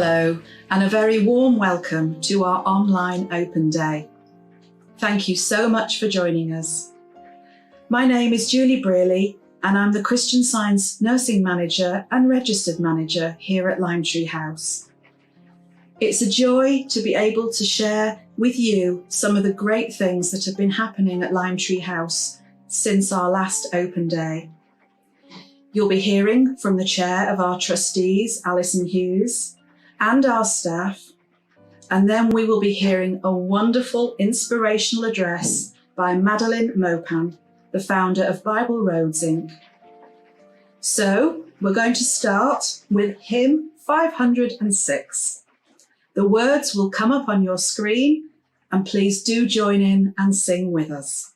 Hello, and a very warm welcome to our online open day. Thank you so much for joining us. My name is Julie Brearley, and I'm the Christian Science Nursing Manager and Registered Manager here at Lime Tree House. It's a joy to be able to share with you some of the great things that have been happening at Lime Tree House since our last open day. You'll be hearing from the chair of our trustees, Alison Hughes, and our staff, and then we will be hearing a wonderful inspirational address by Madelon Maupin, the founder of Bible Roads Inc. So we're going to start with hymn 506. The words will come up on your screen, and please do join in and sing with us.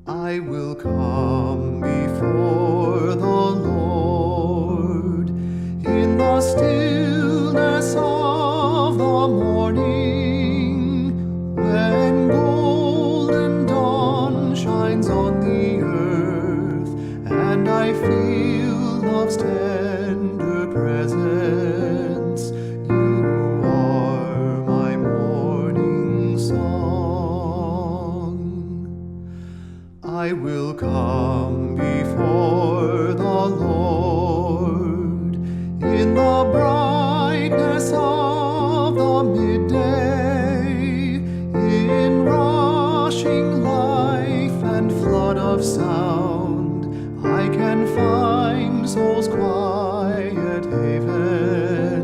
I will come before the Lord in the stillness of the morning, when golden dawn shines on the earth, and I feel love's tender presence. You are my morning song. I will come before the Lord in the brightness of the midday, in rushing life and flood of sound. I can find soul's quiet haven.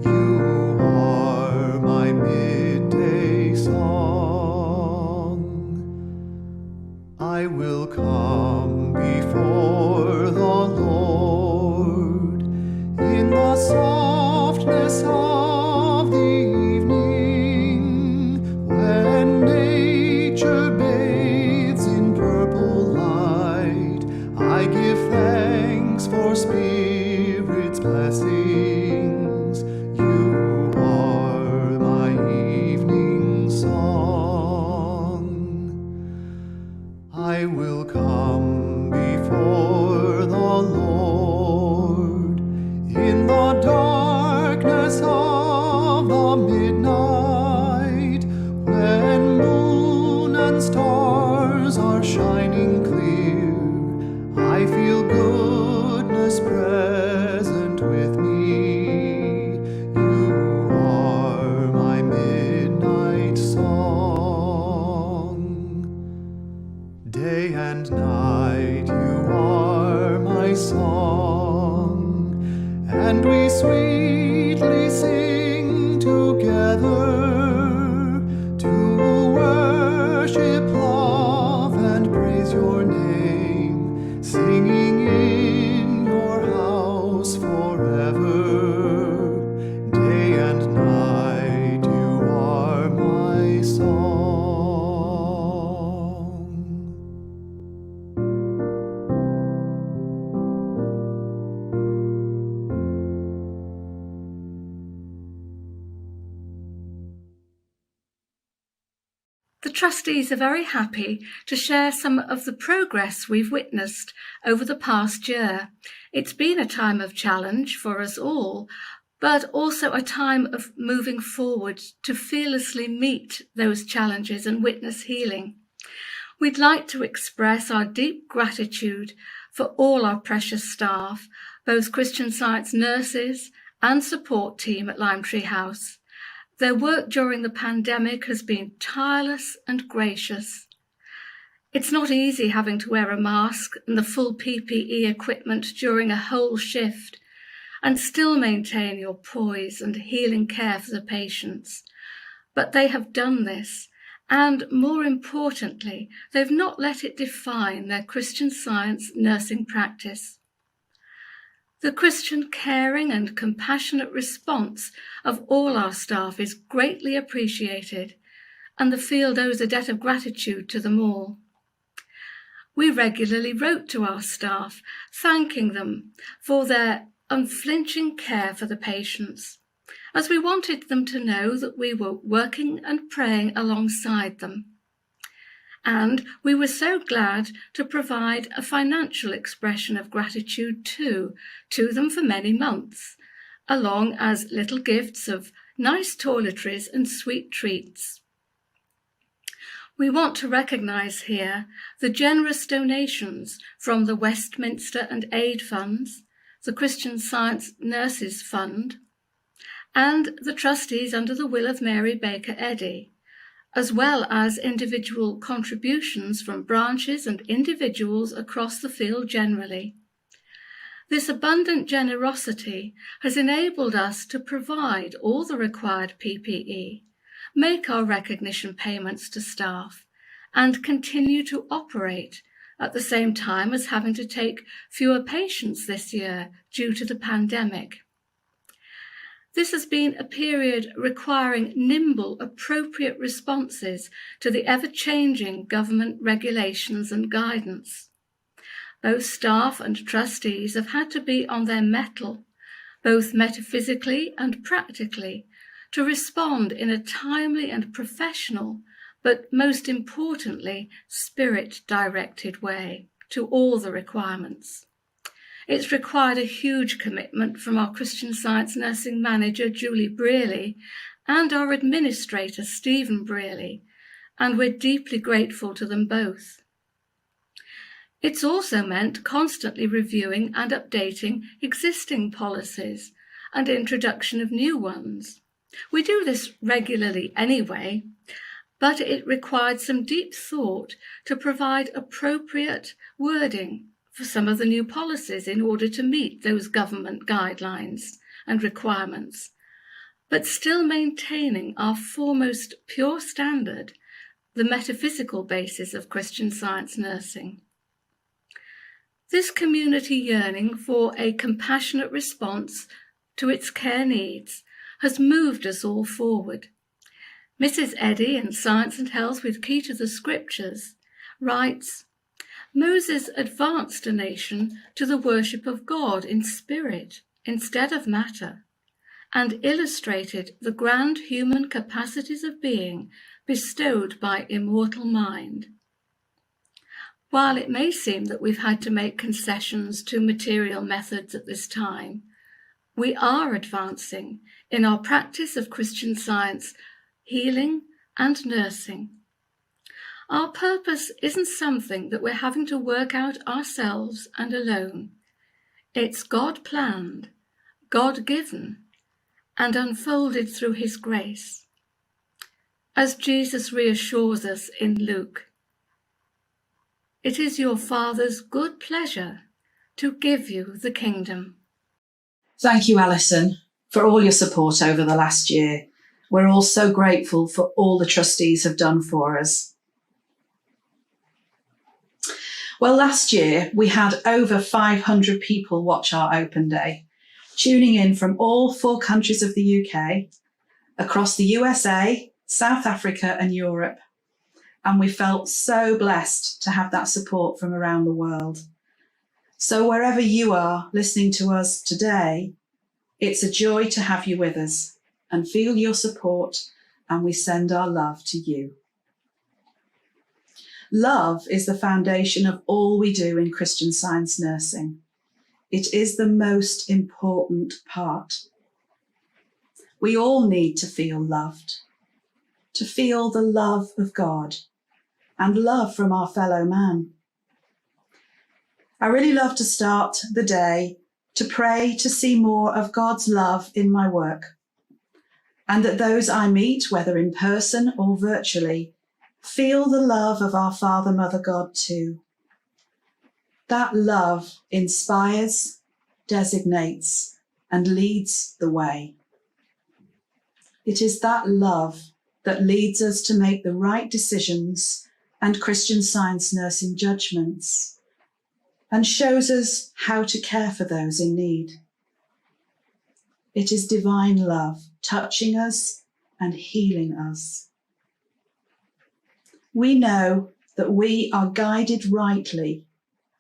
You are my midday song. I will come before the Lord in the softness of the evening, when nature bathes in purple light. I give thanks for Spirit's blessings. You are my evening song. I will come before the Lord in the darkness of the midnight, when moon and stars are shining clear. I feel goodness present with me. You are my midnight song. Day and night you are my song, and we sweetly sing together to worship, love, and praise your name, singing in your house forever. Day and night you are my song. The trustees are very happy to share some of the progress we've witnessed over the past year. It's been a time of challenge for us all, but also a time of moving forward to fearlessly meet those challenges and witness healing. We'd like to express our deep gratitude for all our precious staff, both Christian Science nurses and support team at Lime Tree House. Their work during the pandemic has been tireless and gracious. It's not easy having to wear a mask and the full PPE equipment during a whole shift and still maintain your poise and healing care for the patients. But they have done this, and more importantly, they've not let it define their Christian Science nursing practice. The Christian caring and compassionate response of all our staff is greatly appreciated, and the field owes a debt of gratitude to them all. We regularly wrote to our staff, thanking them for their unflinching care for the patients, as we wanted them to know that we were working and praying alongside them. And we were so glad to provide a financial expression of gratitude too, to them for many months, along as little gifts of nice toiletries and sweet treats. We want to recognise here the generous donations from the Westminster and Aid Funds, the Christian Science Nurses Fund, and the trustees under the will of Mary Baker Eddy, as well as individual contributions from branches and individuals across the field generally. This abundant generosity has enabled us to provide all the required PPE, make our recognition payments to staff, and continue to operate at the same time as having to take fewer patients this year due to the pandemic. This has been a period requiring nimble, appropriate responses to the ever-changing government regulations and guidance. Both staff and trustees have had to be on their mettle, both metaphysically and practically, to respond in a timely and professional, but most importantly, spirit-directed way to all the requirements. It's required a huge commitment from our Christian Science Nursing Manager, Julie Brearley, and our Administrator, Stephen Brearley, and we're deeply grateful to them both. It's also meant constantly reviewing and updating existing policies and introduction of new ones. We do this regularly anyway, but it required some deep thought to provide appropriate wording for some of the new policies in order to meet those government guidelines and requirements, but still maintaining our foremost pure standard, the metaphysical basis of Christian Science nursing. This community yearning for a compassionate response to its care needs has moved us all forward. Mrs. Eddy in Science and Health with Key to the Scriptures writes, Moses advanced a nation to the worship of God in spirit instead of matter, and illustrated the grand human capacities of being bestowed by immortal mind. While it may seem that we've had to make concessions to material methods at this time, we are advancing in our practice of Christian Science, healing and nursing. Our purpose isn't something that we're having to work out ourselves and alone. It's God-planned, God-given, and unfolded through His grace. As Jesus reassures us in Luke, it is your Father's good pleasure to give you the kingdom. Thank you, Alison, for all your support over the last year. We're all so grateful for all the trustees have done for us. Well, last year we had over 500 people watch our open day, tuning in from all 4 countries of the UK, across the USA, South Africa and Europe. And we felt so blessed to have that support from around the world. So wherever you are listening to us today, it's a joy to have you with us and feel your support, and we send our love to you. Love is the foundation of all we do in Christian Science nursing. It is the most important part. We all need to feel loved, to feel the love of God and love from our fellow man. I really love to start the day to pray to see more of God's love in my work, and that those I meet, whether in person or virtually, feel the love of our Father, Mother God too. That love inspires, designates, and leads the way. It is that love that leads us to make the right decisions and Christian Science nursing judgments. and shows us how to care for those in need. It is divine love touching us and healing us. We know that we are guided rightly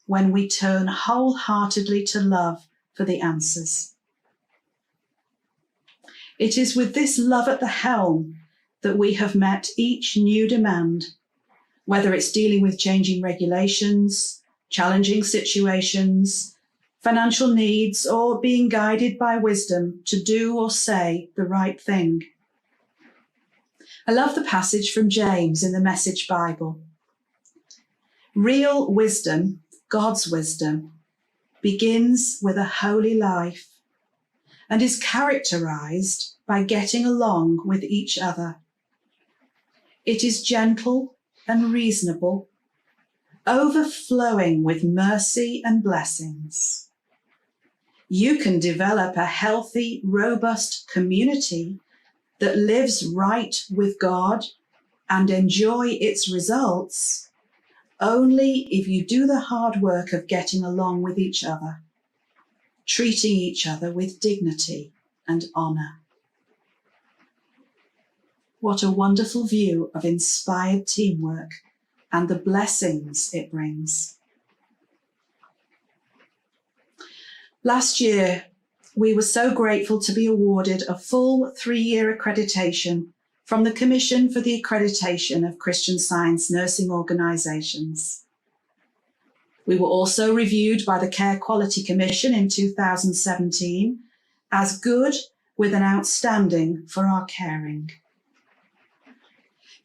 when we turn wholeheartedly to love for the answers. It is with this love at the helm that we have met each new demand, whether it's dealing with changing regulations, challenging situations, financial needs, or being guided by wisdom to do or say the right thing. I love the passage from James in the Message Bible. Real wisdom, God's wisdom, begins with a holy life and is characterized by getting along with each other. It is gentle and reasonable, overflowing with mercy and blessings. You can develop a healthy, robust community that lives right with God and enjoy its results only if you do the hard work of getting along with each other, treating each other with dignity and honour. What a wonderful view of inspired teamwork and the blessings it brings. Last year, we were so grateful to be awarded a full 3-year accreditation from the Commission for the Accreditation of Christian Science Nursing Organisations. We were also reviewed by the Care Quality Commission in 2017 as good with an outstanding for our caring.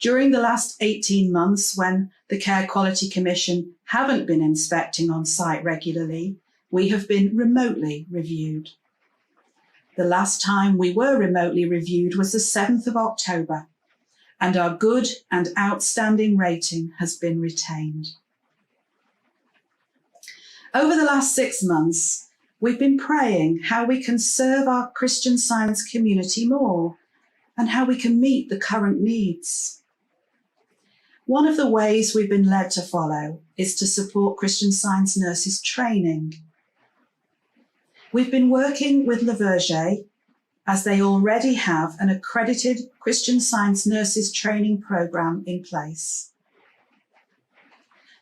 During the last 18 months, when the Care Quality Commission haven't been inspecting on site regularly, we have been remotely reviewed. The last time we were remotely reviewed was the 7th of October, and our good and outstanding rating has been retained. Over the last 6 months, we've been praying how we can serve our Christian Science community more and how we can meet the current needs. One of the ways we've been led to follow is to support Christian Science nurses training. We've been working with Latin Vulgate, as they already have an accredited Christian Science nurses training programme in place.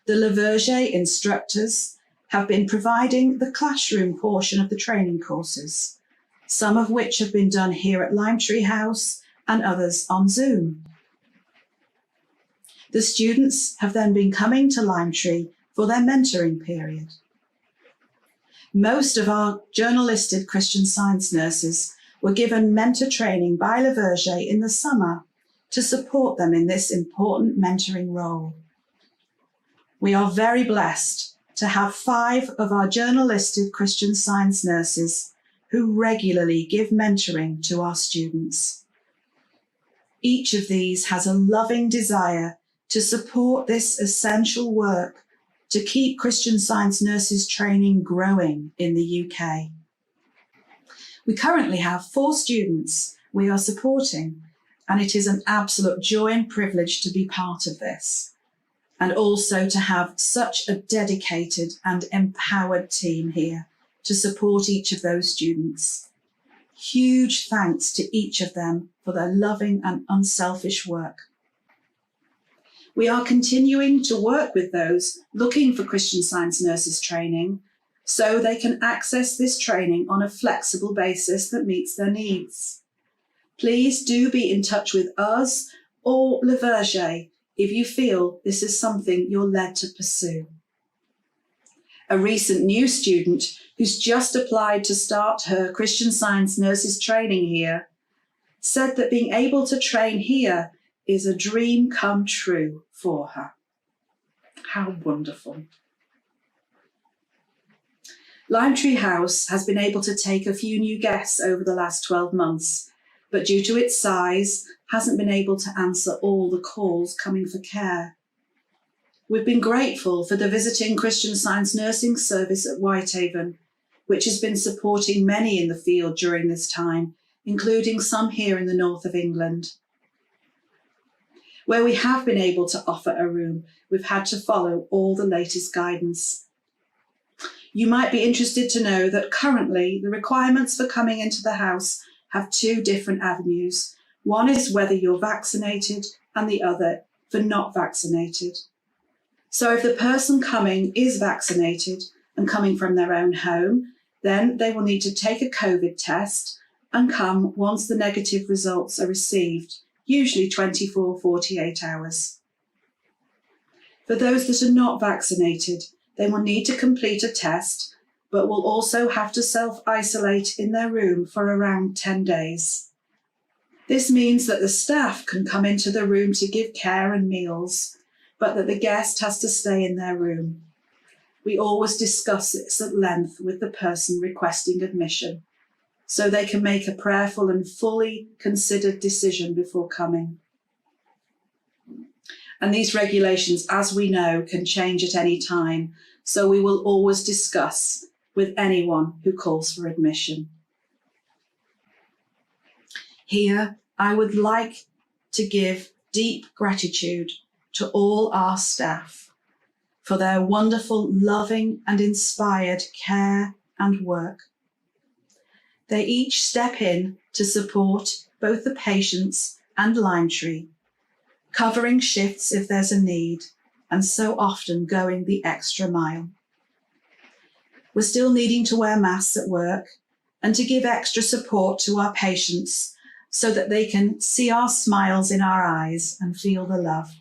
The Latin Vulgate instructors have been providing the classroom portion of the training courses, some of which have been done here at Lime Tree House and others on Zoom. The students have then been coming to Lime Tree for their mentoring period. Most of our journalisted Christian Science nurses were given mentor training by Latin Vulgate in the summer to support them in this important mentoring role. We are very blessed to have 5 of our journalisted Christian Science nurses who regularly give mentoring to our students. Each of these has a loving desire to support this essential work to keep Christian Science nurses training growing in the UK. We currently have 4 students we are supporting, and it is an absolute joy and privilege to be part of this, and also to have such a dedicated and empowered team here to support each of those students. Huge thanks to each of them for their loving and unselfish work. We are continuing to work with those looking for Christian Science nurses training so they can access this training on a flexible basis that meets their needs. Please do be in touch with us or Latin Vulgate if you feel this is something you're led to pursue. A recent new student who's just applied to start her Christian Science nurses training here said that being able to train here is a dream come true for her. How wonderful. Lime Tree House has been able to take a few new guests over the last 12 months, but due to its size, hasn't been able to answer all the calls coming for care. We've been grateful for the Visiting Christian Science Nursing Service at Whitehaven, which has been supporting many in the field during this time, including some here in the north of England. Where we have been able to offer a room, we've had to follow all the latest guidance. You might be interested to know that currently the requirements for coming into the house have two different avenues. One is whether you're vaccinated and the other for not vaccinated. So if the person coming is vaccinated and coming from their own home, then they will need to take a COVID test and come once the negative results are received, usually 24-48 hours. For those that are not vaccinated, they will need to complete a test, but will also have to self-isolate in their room for around 10 days. This means that the staff can come into the room to give care and meals, but that the guest has to stay in their room. We always discuss this at length with the person requesting admission, so they can make a prayerful and fully considered decision before coming. And these regulations, as we know, can change at any time, so we will always discuss with anyone who calls for admission. Here, I would like to give deep gratitude to all our staff for their wonderful, loving and inspired care and work. They each step in to support both the patients and Lime Tree, covering shifts if there's a need, and so often going the extra mile. We're still needing to wear masks at work and to give extra support to our patients so that they can see our smiles in our eyes and feel the love.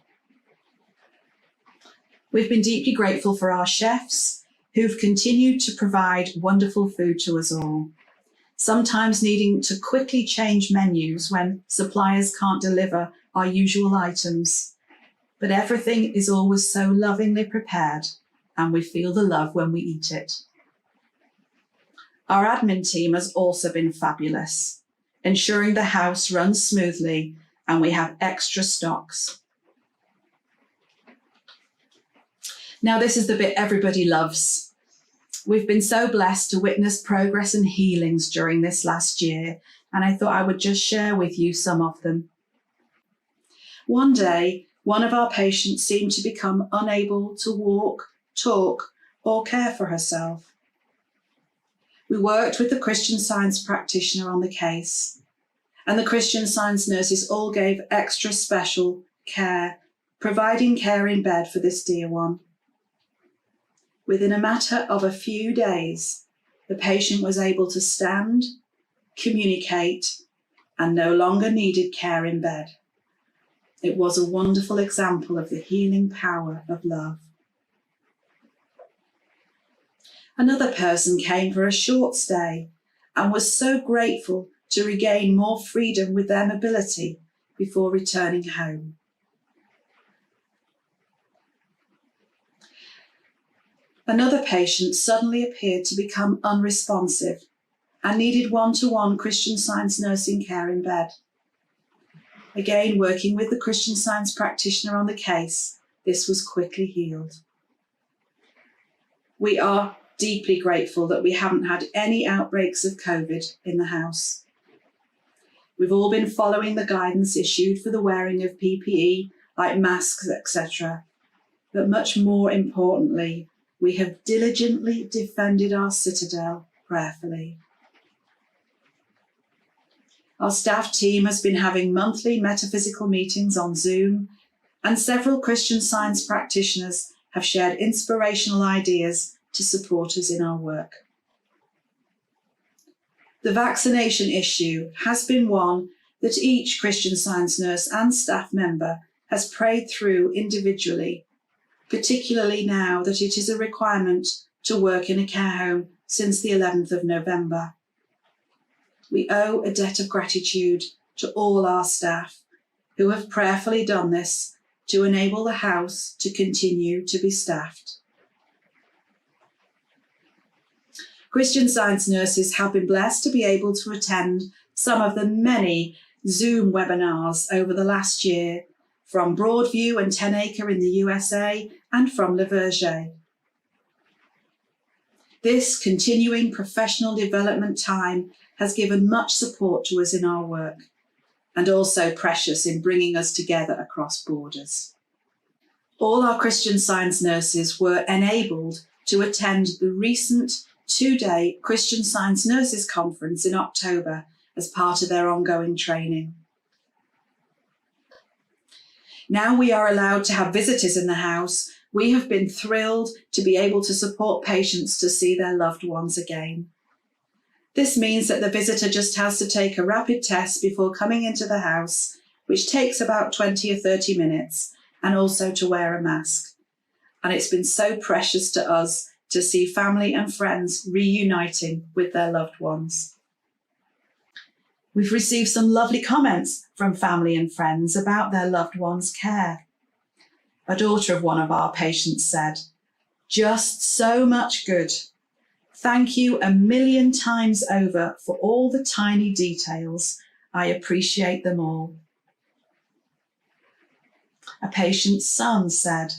We've been deeply grateful for our chefs who've continued to provide wonderful food to us all, sometimes needing to quickly change menus when suppliers can't deliver our usual items. But everything is always so lovingly prepared, and we feel the love when we eat it. Our admin team has also been fabulous, ensuring the house runs smoothly and we have extra stocks. Now, this is the bit everybody loves. We've been so blessed to witness progress and healings during this last year, and I thought I would just share with you some of them. One day, one of our patients seemed to become unable to walk, talk, or care for herself. We worked with the Christian Science practitioner on the case, and the Christian Science nurses all gave extra special care, providing care in bed for this dear one. Within a matter of a few days, the patient was able to stand, communicate, and no longer needed care in bed. It was a wonderful example of the healing power of love. Another person came for a short stay and was so grateful to regain more freedom with their mobility before returning home. Another patient suddenly appeared to become unresponsive and needed one-to-one Christian Science nursing care in bed. Again, working with the Christian Science practitioner on the case, this was quickly healed. We are deeply grateful that we haven't had any outbreaks of COVID in the house. We've all been following the guidance issued for the wearing of PPE, like masks, etc. But much more importantly, we have diligently defended our citadel prayerfully. Our staff team has been having monthly metaphysical meetings on Zoom, and several Christian Science practitioners have shared inspirational ideas to support us in our work. The vaccination issue has been one that each Christian Science nurse and staff member has prayed through individually, particularly now that it is a requirement to work in a care home since the 11th of November. We owe a debt of gratitude to all our staff who have prayerfully done this to enable the house to continue to be staffed. Christian Science nurses have been blessed to be able to attend some of the many Zoom webinars over the last year from Broadview and 10 Acre in the USA and from Le Verger. This continuing professional development time has given much support to us in our work and also precious in bringing us together across borders. All our Christian Science nurses were enabled to attend the recent 2-day Christian Science Nurses Conference in October as part of their ongoing training. Now we are allowed to have visitors in the house, we have been thrilled to be able to support patients to see their loved ones again. This means that the visitor just has to take a rapid test before coming into the house, which takes about 20 or 30 minutes, and also to wear a mask. And it's been so precious to us to see family and friends reuniting with their loved ones. We've received some lovely comments from family and friends about their loved ones' care. A daughter of one of our patients said, "Just so much good. Thank you 1,000,000 times over for all the tiny details. I appreciate them all." A patient's son said,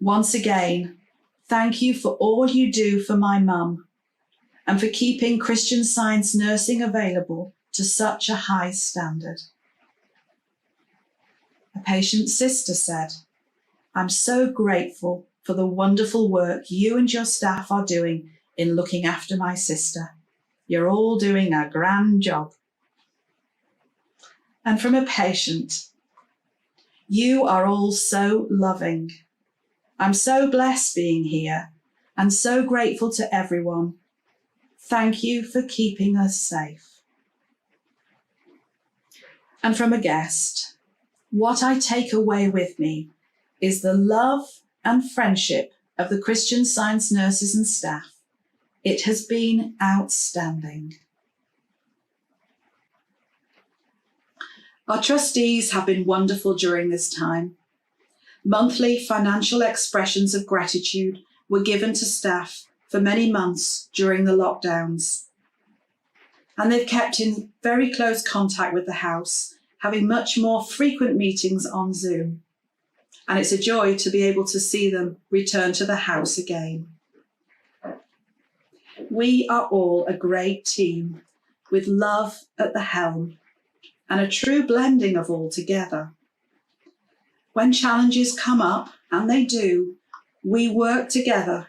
"Once again, thank you for all you do for my mum and for keeping Christian Science nursing available to such a high standard." A patient's sister said, "I'm so grateful for the wonderful work you and your staff are doing in looking after my sister. You're all doing a grand job." And from a patient, "You are all so loving. I'm so blessed being here and so grateful to everyone. Thank you for keeping us safe." And from a guest, "What I take away with me is the love and friendship of the Christian Science nurses and staff. It has been outstanding." Our trustees have been wonderful during this time. Monthly financial expressions of gratitude were given to staff for many months during the lockdowns. And they've kept in very close contact with the house, having much more frequent meetings on Zoom. And it's a joy to be able to see them return to the house again. We are all a great team with love at the helm and a true blending of all together. When challenges come up, and they do, we work together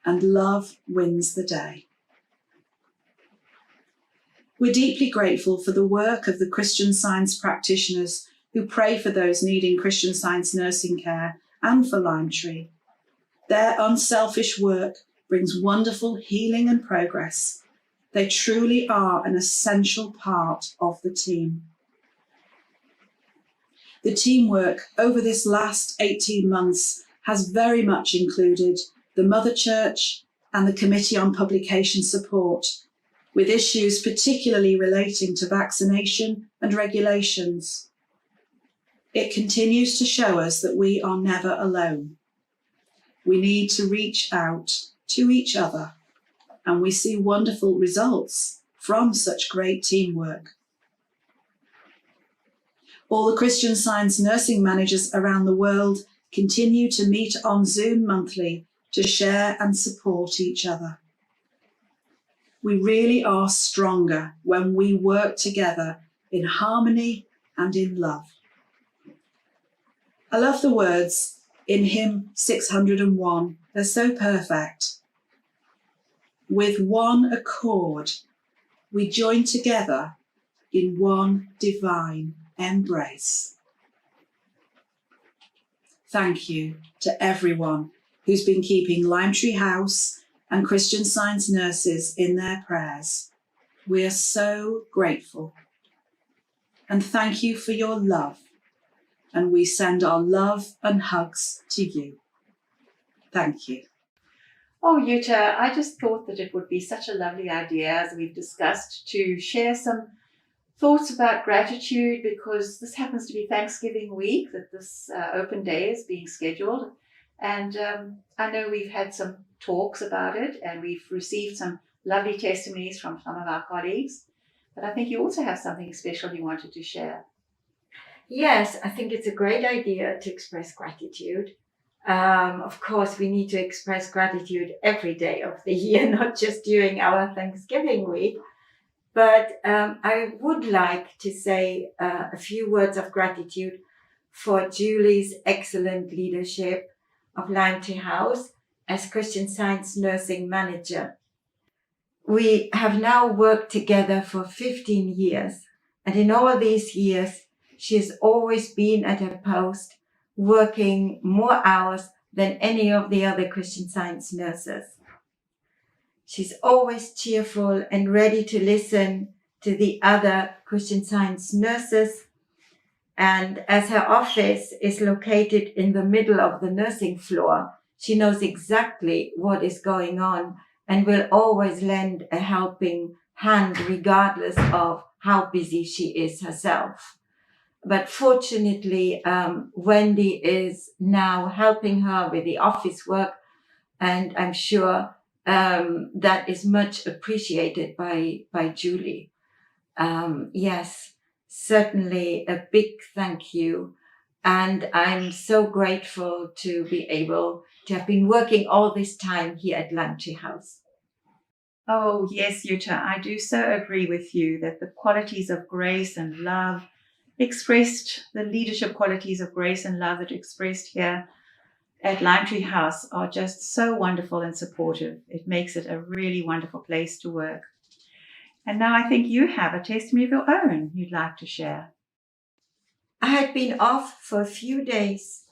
and love wins the day. We're deeply grateful for the work of the Christian Science practitioners who pray for those needing Christian Science nursing care and for Limetree. Their unselfish work brings wonderful healing and progress. They truly are an essential part of the team. The teamwork over this last 18 months has very much included the Mother Church and the Committee on Publication Support, with issues particularly relating to vaccination and regulations. It continues to show us that we are never alone. We need to reach out to each other, and we see wonderful results from such great teamwork. All the Christian Science nursing managers around the world continue to meet on Zoom monthly to share and support each other. We really are stronger when we work together in harmony and in love. I love the words in hymn 601. They're so perfect. With one accord, we join together in one divine embrace. Thank you to everyone who's been keeping Limetree House and Christian Science nurses in their prayers. We are so grateful. And thank you for your love. And we send our love and hugs to you. Thank you. Oh, Jutta, I just thought that it would be such a lovely idea, as we've discussed, to share some thoughts about gratitude, because this happens to be Thanksgiving week that this open day is being scheduled. And I know we've had some talks about it, and we've received some lovely testimonies from some of our colleagues. But I think you also have something special you wanted to share. Yes, I think it's a great idea to express gratitude. Of course, we need to express gratitude every day of the year, not just during our Thanksgiving week. But I would like to say a few words of gratitude for Julie's excellent leadership of Limetree House as Christian Science nursing manager. We have now worked together for 15 years, and in all these years, she has always been at her post, working more hours than any of the other Christian Science nurses. She's always cheerful and ready to listen to the other Christian Science nurses. And as her office is located in the middle of the nursing floor, she knows exactly what is going on and will always lend a helping hand regardless of how busy she is herself. But fortunately, Wendy is now helping her with the office work, and I'm sure that is much appreciated by Julie. Yes, certainly a big thank you. And I'm so grateful to be able to have been working all this time here at Lantry House. Oh, yes, Jutta, I do so agree with you that the qualities of grace and love expressed, the leadership qualities of grace and love that are expressed here at Lantry House are just so wonderful and supportive. It makes it a really wonderful place to work. And now I think you have a testimony of your own you'd like to share. I had been off for a few days,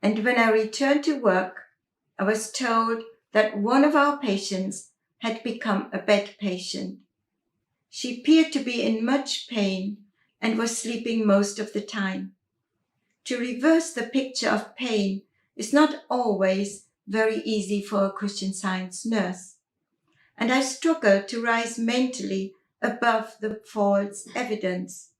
and when I returned to work, I was told that one of our patients had become a bed patient. She appeared to be in much pain and was sleeping most of the time. To reverse the picture of pain is not always very easy for a Christian Science nurse, and I struggled to rise mentally above the false evidence.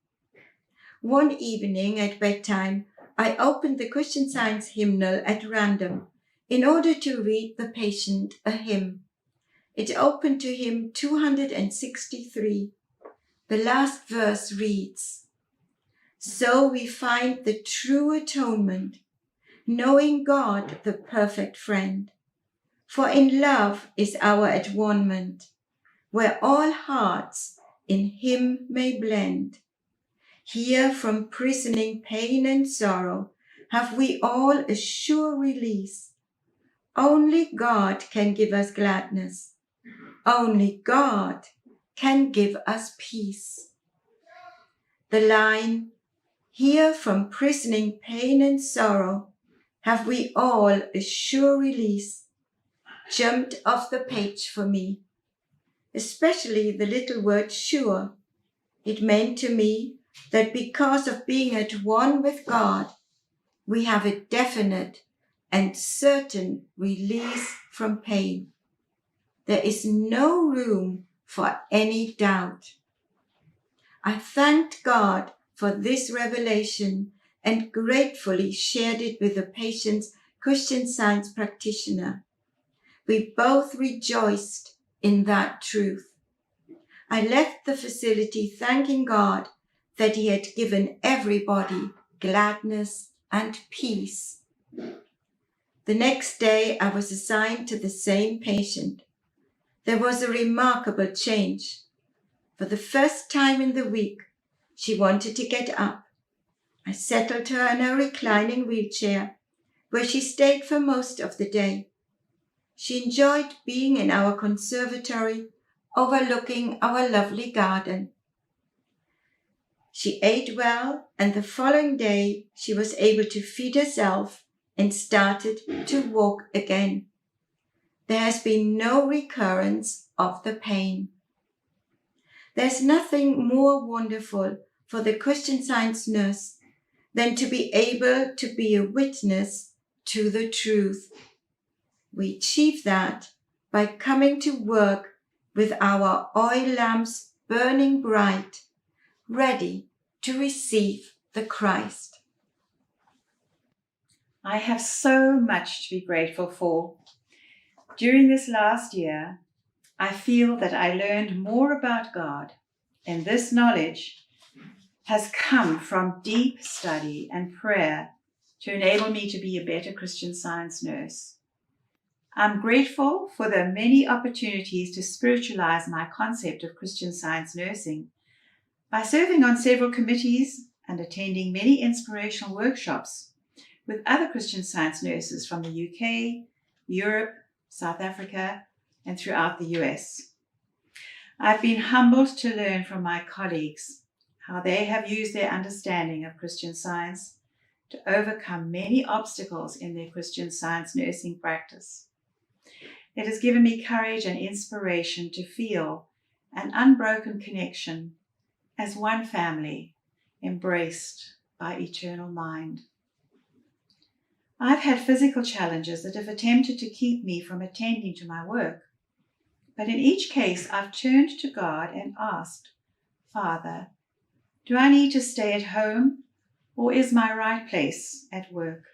One evening at bedtime, I opened the Christian Science hymnal at random in order to read the patient a hymn. It opened to hymn 263. The last verse reads, "So we find the true atonement, knowing God the perfect friend. For in love is our at-one-ment, where all hearts in him may blend. Here from prisoning pain and sorrow have we all a sure release. Only God can give us gladness. Only God can give us peace." The line, "Here from prisoning pain and sorrow have we all a sure release," jumped off the page for me, especially the little word sure. It meant to me that because of being at one with God, we have a definite and certain release from pain. There is no room for any doubt. I thanked God for this revelation and gratefully shared it with the patient's Christian Science practitioner. We both rejoiced in that truth. I left the facility thanking God that He had given everybody gladness and peace. The next day, I was assigned to the same patient. There was a remarkable change. For the first time in the week, she wanted to get up. I settled her in a reclining wheelchair, where she stayed for most of the day. She enjoyed being in our conservatory, overlooking our lovely garden. She ate well, and the following day she was able to feed herself and started to walk again. There has been no recurrence of the pain. There's nothing more wonderful for the Christian Science nurse than to be able to be a witness to the truth. We achieve that by coming to work with our oil lamps burning bright, ready to receive the Christ. I have so much to be grateful for. During this last year, I feel that I learned more about God, and this knowledge has come from deep study and prayer to enable me to be a better Christian Science nurse. I'm grateful for the many opportunities to spiritualize my concept of Christian Science nursing by serving on several committees and attending many inspirational workshops with other Christian Science nurses from the UK, Europe, South Africa, and throughout the US. I've been humbled to learn from my colleagues how they have used their understanding of Christian Science to overcome many obstacles in their Christian Science nursing practice. It has given me courage and inspiration to feel an unbroken connection as one family embraced by eternal mind. I've had physical challenges that have attempted to keep me from attending to my work, but in each case I've turned to God and asked, Father, do I need to stay at home, or is my right place at work?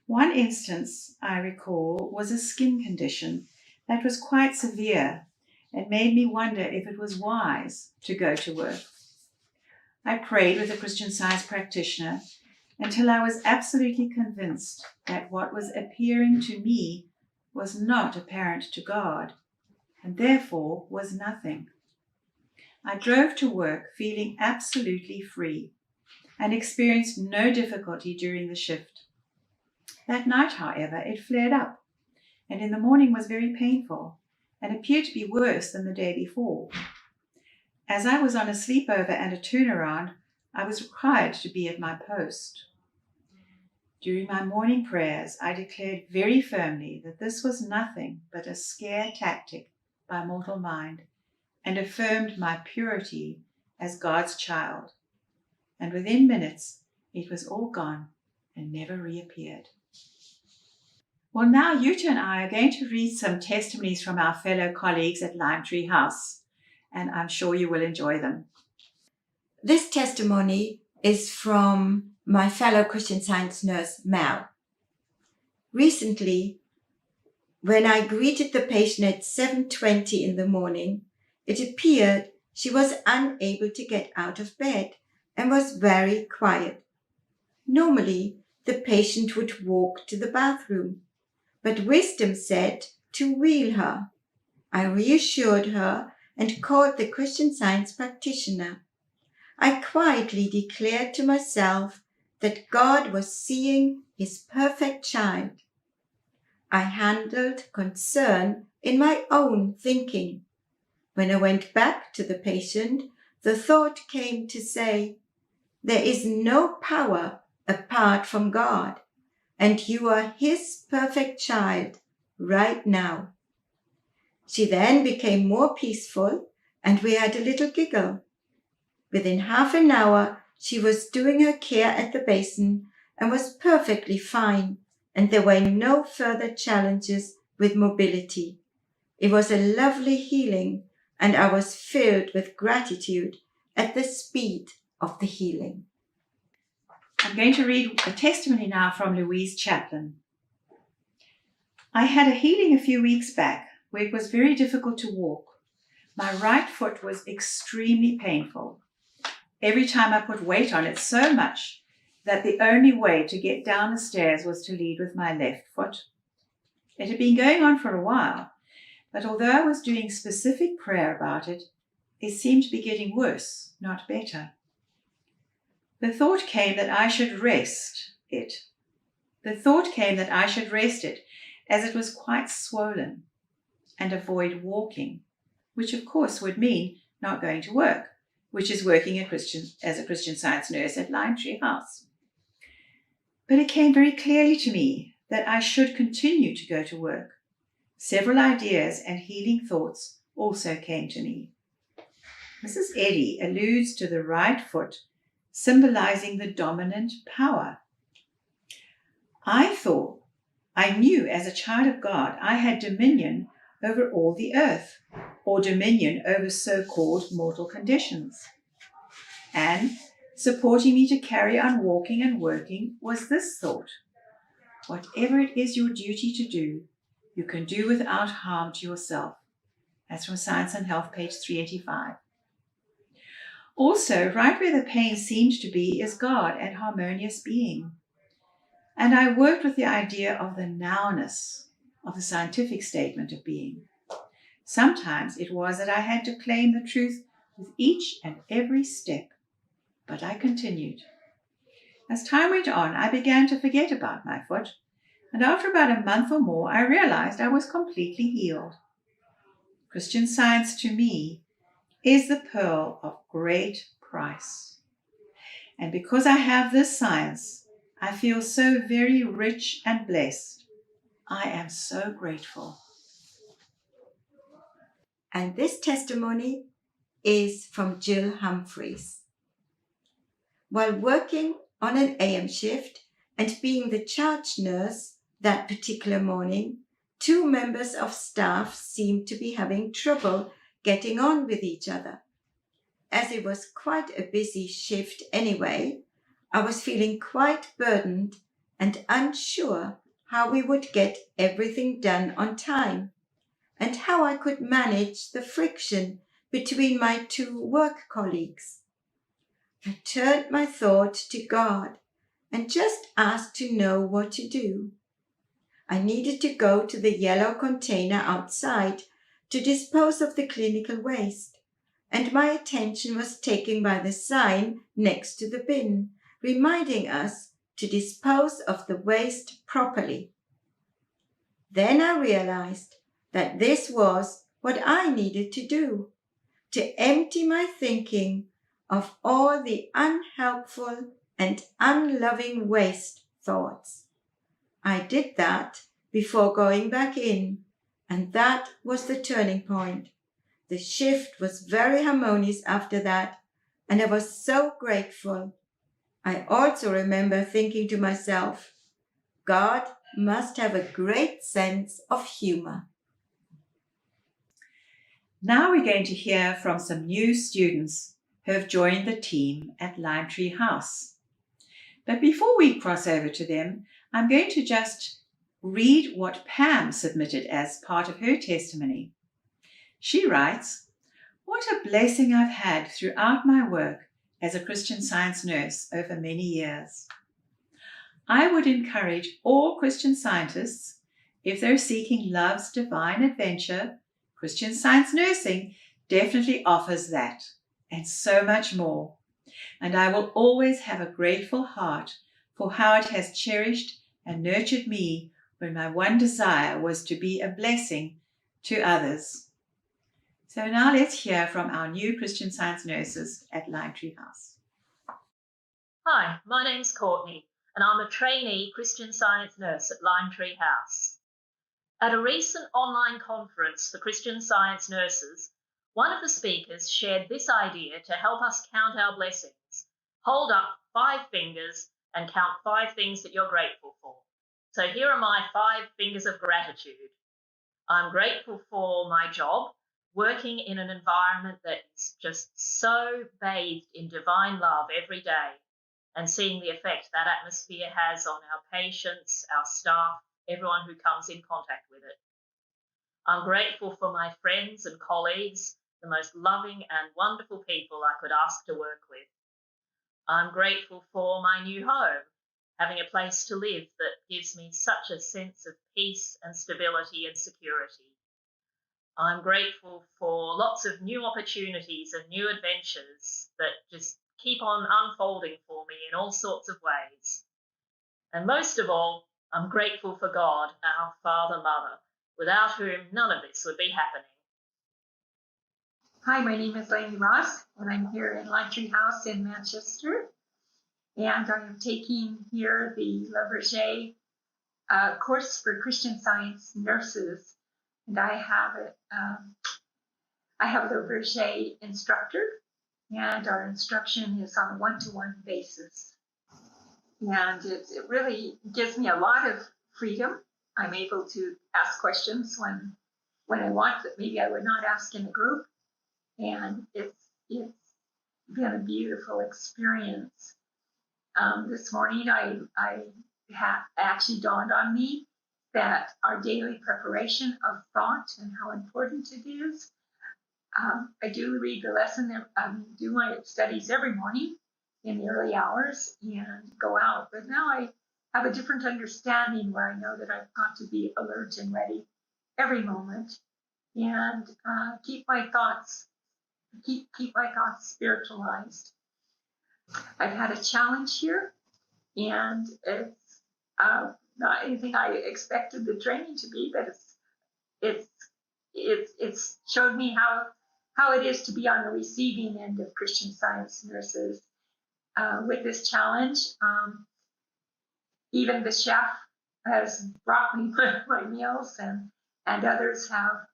One instance I recall was a skin condition that was quite severe and made me wonder if it was wise to go to work. I prayed with a Christian Science practitioner until I was absolutely convinced that what was appearing to me was not apparent to God, and therefore was nothing. I drove to work feeling absolutely free and experienced no difficulty during the shift. That night, however, it flared up, and in the morning was very painful and appeared to be worse than the day before. As I was on a sleepover and a turnaround, I was required to be at my post. During my morning prayers, I declared very firmly that this was nothing but a scare tactic by mortal mind, and affirmed my purity as God's child. And within minutes, it was all gone and never reappeared. Well, now Jutta and I are going to read some testimonies from our fellow colleagues at Lime Tree House, and I'm sure you will enjoy them. This testimony is from my fellow Christian Science nurse, Mel. Recently, when I greeted the patient at 7:20 in the morning, it appeared she was unable to get out of bed and was very quiet. Normally, the patient would walk to the bathroom, but wisdom said to wheel her. I reassured her and called the Christian Science practitioner. I quietly declared to myself that God was seeing his perfect child. I handled concern in my own thinking. When I went back to the patient, the thought came to say, there is no power apart from God, and you are his perfect child right now. She then became more peaceful, and we had a little giggle. Within half an hour, she was doing her care at the basin and was perfectly fine, and there were no further challenges with mobility. It was a lovely healing, and I was filled with gratitude at the speed of the healing. I'm going to read a testimony now from Louise Chaplin. I had a healing a few weeks back where it was very difficult to walk. My right foot was extremely painful. Every time I put weight on it so much that the only way to get down the stairs was to lead with my left foot. It had been going on for a while, but although I was doing specific prayer about it, it seemed to be getting worse, not better. The thought came that I should rest it. As it was quite swollen, and avoid walking, which of course would mean not going to work, which is working as a Christian Science nurse at Lime Tree House. But it came very clearly to me that I should continue to go to work. Several ideas and healing thoughts also came to me. Mrs. Eddy alludes to the right foot symbolizing the dominant power. I knew as a child of God I had dominion over all the earth, or dominion over so-called mortal conditions. And supporting me to carry on walking and working was this thought: whatever it is your duty to do, you can do without harm to yourself. That's from Science and Health, page 385. Also, right where the pain seemed to be is God and harmonious being. And I worked with the idea of the nowness of the scientific statement of being. Sometimes it was that I had to claim the truth with each and every step, but I continued. As time went on, I began to forget about my foot And after about a month or more, I realized I was completely healed. Christian Science to me is the pearl of great price. And because I have this science, I feel so very rich and blessed. I am so grateful. And this testimony is from Jill Humphreys. While working on an AM shift and being the charge nurse that particular morning, 2 members of staff seemed to be having trouble getting on with each other. As it was quite a busy shift anyway, I was feeling quite burdened and unsure how we would get everything done on time and how I could manage the friction between my 2 work colleagues. I turned my thought to God and just asked to know what to do. I needed to go to the yellow container outside to dispose of the clinical waste, and my attention was taken by the sign next to the bin, reminding us to dispose of the waste properly. Then I realized that this was what I needed to do, to empty my thinking of all the unhelpful and unloving waste thoughts. I did that before going back in, and that was the turning point. The shift was very harmonious after that, and I was so grateful. I also remember thinking to myself, God must have a great sense of humor. Now we're going to hear from some new students who have joined the team at Lime Tree House. But before we cross over to them, I'm going to just read what Pam submitted as part of her testimony. She writes, "What a blessing I've had throughout my work as a Christian Science nurse over many years. I would encourage all Christian scientists, if they're seeking love's divine adventure, Christian Science nursing definitely offers that, and so much more. And I will always have a grateful heart for how it has cherished and nurtured me when my one desire was to be a blessing to others." So now let's hear from our new Christian Science nurses at Lime Tree House. Hi, my name's Courtney, and I'm a trainee Christian Science nurse at Lime Tree House. At a recent online conference for Christian Science nurses, one of the speakers shared this idea to help us count our blessings. Hold up 5 fingers and count 5 things that you're grateful for. So here are my 5 fingers of gratitude. I'm grateful for my job, working in an environment that is just so bathed in divine love every day, and seeing the effect that atmosphere has on our patients, our staff, everyone who comes in contact with it. I'm grateful for my friends and colleagues, the most loving and wonderful people I could ask to work with. I'm grateful for my new home, having a place to live that gives me such a sense of peace and stability and security. I'm grateful for lots of new opportunities and new adventures that just keep on unfolding for me in all sorts of ways. And most of all, I'm grateful for God, our Father, Mother, without whom none of this would be happening. Hi, my name is Lainey Ross, and I'm here in Lime Tree House in Manchester. And I'm taking here the Le Verger course for Christian Science nurses. And I have the Verger instructor, and our instruction is on a one-to-one basis. And it really gives me a lot of freedom. I'm able to ask questions when I want that maybe I would not ask in a group. And it's been a beautiful experience. This morning, I actually dawned on me that our daily preparation of thought and how important it is. I do read the lesson, do my studies every morning in the early hours and go out. But now I have a different understanding where I know that I've got to be alert and ready every moment and keep my thoughts spiritualized. I've had a challenge here, and it's not anything I expected the training to be, but it's showed me how it is to be on the receiving end of Christian Science nurses with this challenge. Even the chef has brought me my meals, and others have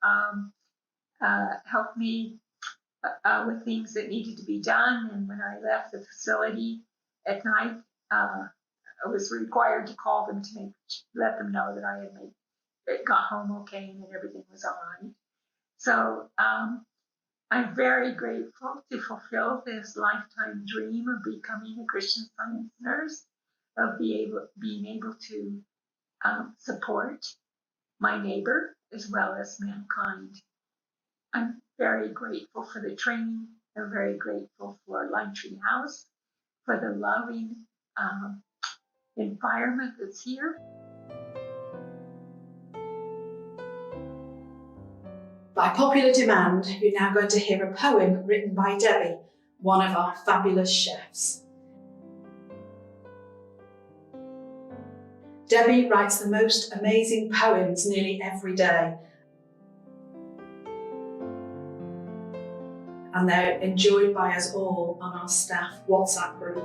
helped me with things that needed to be done. And when I left the facility at night, I was required to call them to let them know that I had got home okay and that everything was all right. So I'm very grateful to fulfill this lifetime dream of becoming a Christian Science nurse, of being able to support my neighbor as well as mankind. I'm very grateful for the training. I'm very grateful for Lime Tree House, for the loving environment that's here. By popular demand, you're now going to hear a poem written by Debbie, one of our fabulous chefs. Debbie writes the most amazing poems nearly every day, and they're enjoyed by us all on our staff WhatsApp group.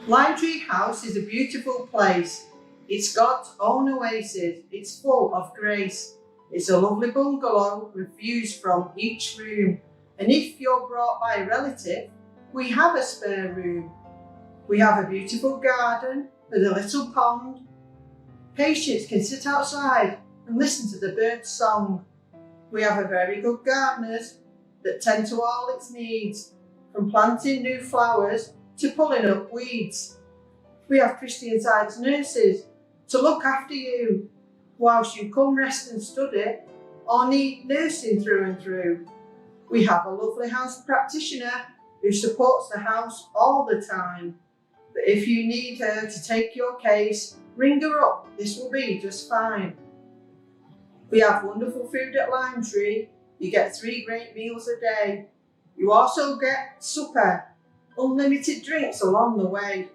Lime Tree House is a beautiful place. It's God's own oasis. It's full of grace. It's a lovely bungalow with views from each room. And if you're brought by a relative, we have a spare room. We have a beautiful garden with a little pond. Patients can sit outside and listen to the birds' song. We have a very good gardeners that tend to all its needs, from planting new flowers to pulling up weeds. We have Christian Science nurses to look after you whilst you come rest and study or need nursing through and through. We have a lovely house practitioner who supports the house all the time. But if you need her to take your case, ring her up, this will be just fine. We have wonderful food at Lime Tree. You get 3 great meals a day. You also get supper, unlimited drinks along the way.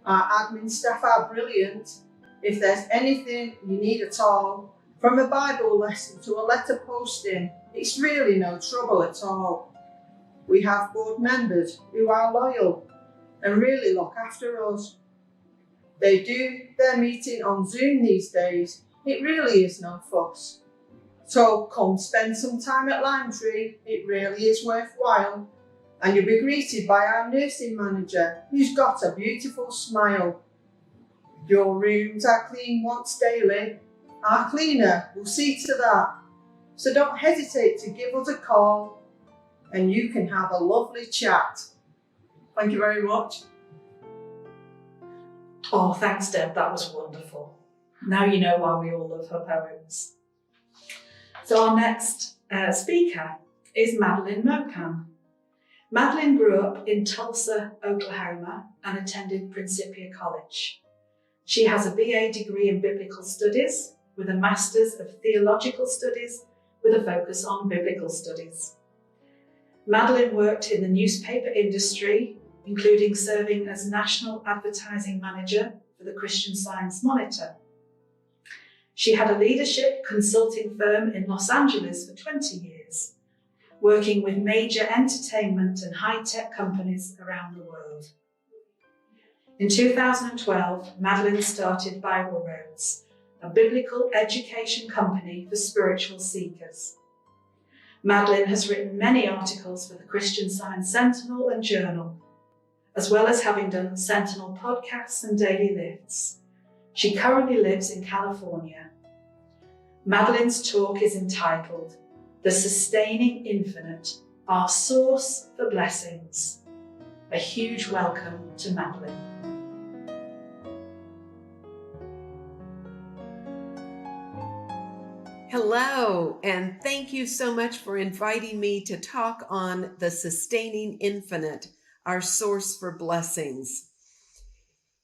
Our admin staff are brilliant. If there's anything you need at all, from a Bible lesson to a letter posting, it's really no trouble at all. We have board members who are loyal and really look after us. They do their meeting on Zoom these days. It really is no fuss. So come spend some time at Lime Tree. It really is worthwhile. And you'll be greeted by our nursing manager, who's got a beautiful smile. Your rooms are cleaned once daily. Our cleaner will see to that. So don't hesitate to give us a call and you can have a lovely chat. Thank you very much. Oh, thanks, Deb. That was wonderful. Now you know why we all love her poems. So our next speaker is Madeline Murphan. Madeline grew up in Tulsa, Oklahoma, and attended Principia College. She has a BA degree in Biblical Studies with a Master's of Theological Studies with a focus on Biblical Studies. Madeline worked in the newspaper industry, including serving as National Advertising Manager for the Christian Science Monitor. She had a leadership consulting firm in Los Angeles for 20 years, working with major entertainment and high-tech companies around the world. In 2012, Madeline started Bible Roads, a biblical education company for spiritual seekers. Madeline has written many articles for the Christian Science Sentinel and Journal, as well as having done Sentinel podcasts and daily lifts. She currently lives in California. Madeline's talk is entitled, The Sustaining Infinite, Our Source for Blessings. A huge welcome to Madeline. Hello, and thank you so much for inviting me to talk on the sustaining infinite, our source for blessings.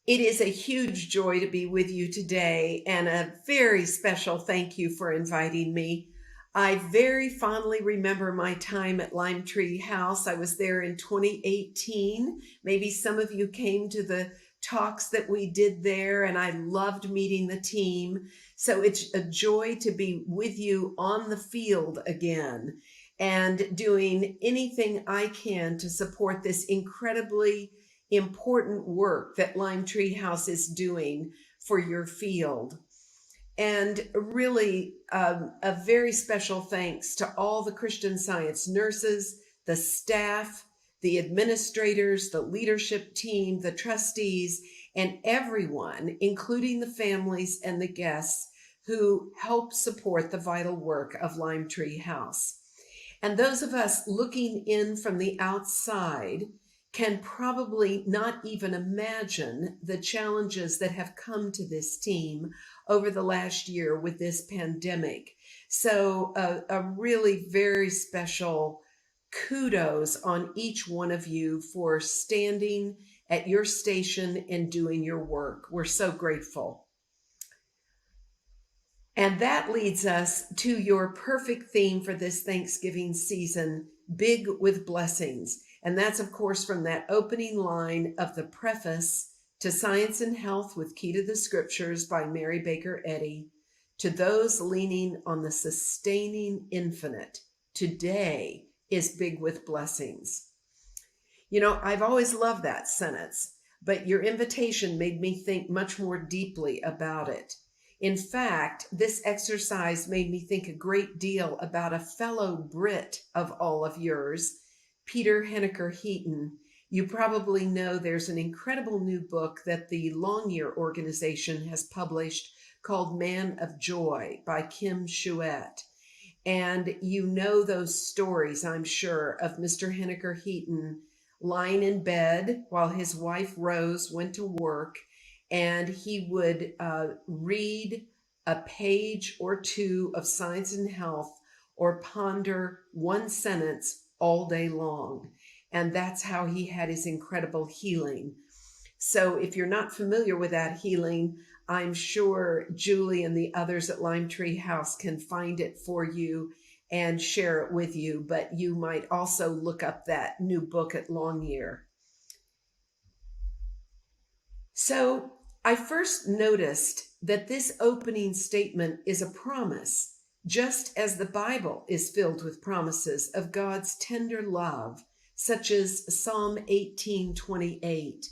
It is a huge joy to be with you today, and a very special thank you for inviting me. I very fondly remember my time at Lime Tree House. I was there in 2018. Maybe some of you came to the talks that we did there, and I loved meeting the team. So it's a joy to be with you on the field again and doing anything I can to support this incredibly important work that Lime Tree House is doing for your field. And really, a very special thanks to all the Christian Science nurses, the staff, the administrators, the leadership team, the trustees, and everyone, including the families and the guests who help support the vital work of Lime Tree House. And those of us looking in from the outside can probably not even imagine the challenges that have come to this team over the last year with this pandemic. So a really very special kudos on each one of you for standing at your station and doing your work. We're so grateful. And that leads us to your perfect theme for this Thanksgiving season, Big with Blessings. And that's, of course, from that opening line of the preface to Science and Health with Key to the Scriptures by Mary Baker Eddy, to those leaning on the sustaining infinite. Today is big with blessings. You know, I've always loved that sentence, but your invitation made me think much more deeply about it. In fact, this exercise made me think a great deal about a fellow Brit of all of yours, Peter Henniker-Heaton. You probably know there's an incredible new book that the Long Year organization has published called Man of Joy by Kim Chouette. And you know those stories, I'm sure, of Mr. Henniker-Heaton lying in bed while his wife Rose went to work, and he would read a page or two of Science and Health or ponder one sentence all day long. And that's how he had his incredible healing. So if you're not familiar with that healing, I'm sure Julie and the others at Lime Tree House can find it for you and share it with you. But you might also look up that new book at Long Year. So I first noticed that this opening statement is a promise, just as the Bible is filled with promises of God's tender love, such as Psalm 18:28.